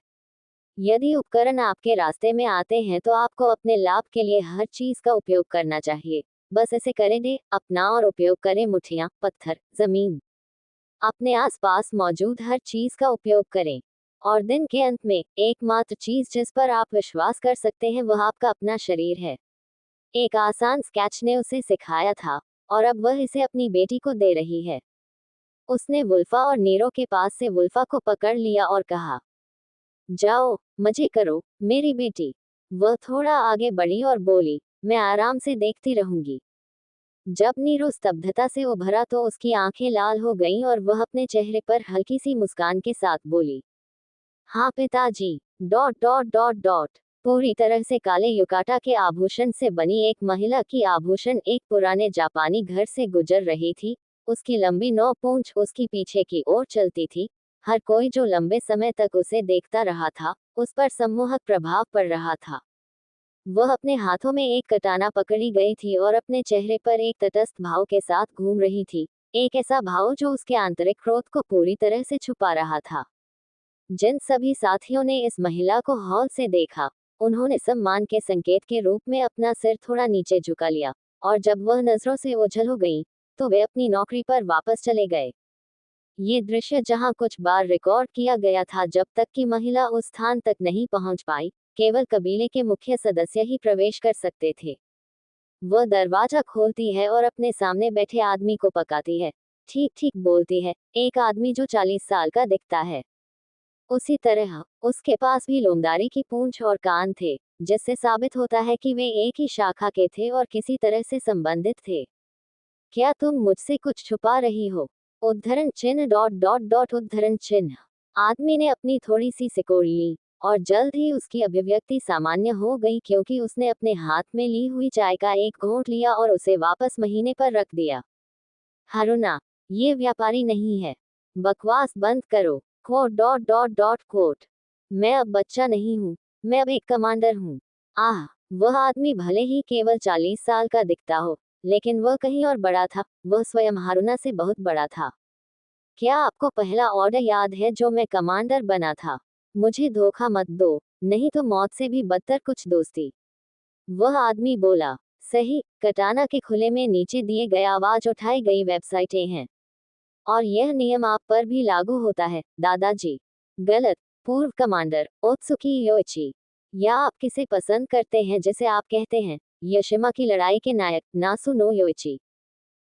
यदि उपकरण आपके रास्ते में आते हैं तो आपको अपने लाभ के लिए हर चीज का उपयोग करना चाहिए। बस इसे करें दे अपना और उपयोग करें मुठियां, पत्थर, जमीन। अपने आसपास मौजूद हर चीज का उपयोग करें। और दिन के अंत में एकमात्र चीज जिस पर आप विश्वास कर सकते हैं वह आपका अपना शरीर है। एक आसान स्केच ने उसे सिखाया था और अब वह इसे अपनी बेटी को दे रही है। उसने वुल्फा और नीरो के पास से वुल्फा को पकड़ लिया और कहा, जाओ, मजे करो, मेरी बेटी। वह थोड़ा आगे बढ़ी और बोली, मैं आराम से देखती रहूंगी। जब नीरो स्तब्धता से उभरा तो उसकी आंखें लाल हो गईं और वह अपने चेहरे पर हल्की सी मुस्कान के साथ बोली, हाँ पिताजी। Dot dot dot dot. पूरी तरह से काले युकाटा के आभूषण से बनी एक महिला की आभूषण एक पुराने जापानी घर से गुजर रही थी। उसकी लंबी नौ पूंछ उसकी पीछे की ओर चलती थी। हर कोई जो लंबे समय तक उसे देखता रहा था, उस पर सम्मोहक प्रभाव पड़ रहा था। वह अपने हाथों में एक कटाना पकड़ी गई थी और अपने चेहरे पर एक तटस्थ भाव के साथ घूम रही थी। एक ऐसा भाव जो उसके आंतरिक क्रोध को पूरी तरह से छुपा रहा था। जिन सभी साथियों ने इस महिला को हॉल से देखा, उन्होंने सम्मान के संकेत के रूप में अपना सिर थोड़ा नीचे झुका लिया, और जब वह नजरों से ओझल हो गई, तो वे अपनी नौकरी पर वापस चले गए। ये दृश्य जहां कुछ बार रिकॉर्ड किया गया था जब तक कि महिला उस स्थान तक नहीं पहुंच पाई, केवल कबीले के मुख्य सदस्य ही प्रवेश कर सकते थे। वह दरवाजा खोलती है और अपने सामने बैठे आदमी को पकाती है। ठीक ठीक बोलती है, एक आदमी जो 40 साल का दिखता है। उसी तरह उसके पास भी लोमदारी की पूंछ और कान थे, जिससे साबित होता है कि वे एक ही शाखा के थे और किसी तरह से संबंधित थे। क्या तुम मुझसे कुछ छुपा रही हो? उद्धरण चिन्ह डॉट डॉट डॉट उद्धरण चिन्ह। आदमी ने अपनी थोड़ी सी सिकोड़ ली। और जल्द ही उसकी अभिव्यक्ति सामान्य हो गई क्योंकि उसने अपने हाथ में ली हुई चाय का एक घूंट लिया और उसे वापस महीने पर रख दिया। हारुना, ये व्यापारी नहीं है। बकवास बंद करो। Quote dot dot dot quote. मैं अब बच्चा नहीं हूँ, मैं अब एक कमांडर हूँ। आह, वह आदमी भले ही केवल 40 साल का दिखता हो, लेकिन वह कहीं और बड़ा था, वह स्वयं हारुना से बहुत बड़ा था। क्या आपको पहला ऑर्डर याद है जो मैं कमांडर बना था? मुझे धोखा मत दो, नहीं तो मौत से भी बदतर कुछ दोस्ती। वह आदमी बोला। सही, कटाना के खुले में नीचे दिए गए आवाज उठाई गई वेबसाइटें हैं। और यह नियम आप पर भी लागू होता है, दादाजी। गलत। पूर्व कमांडर ओत्सुकी योइची। या आप किसे पसंद करते हैं जिसे आप कहते हैं, यशिमा की लड़ाई के नायक नासुनो योइची।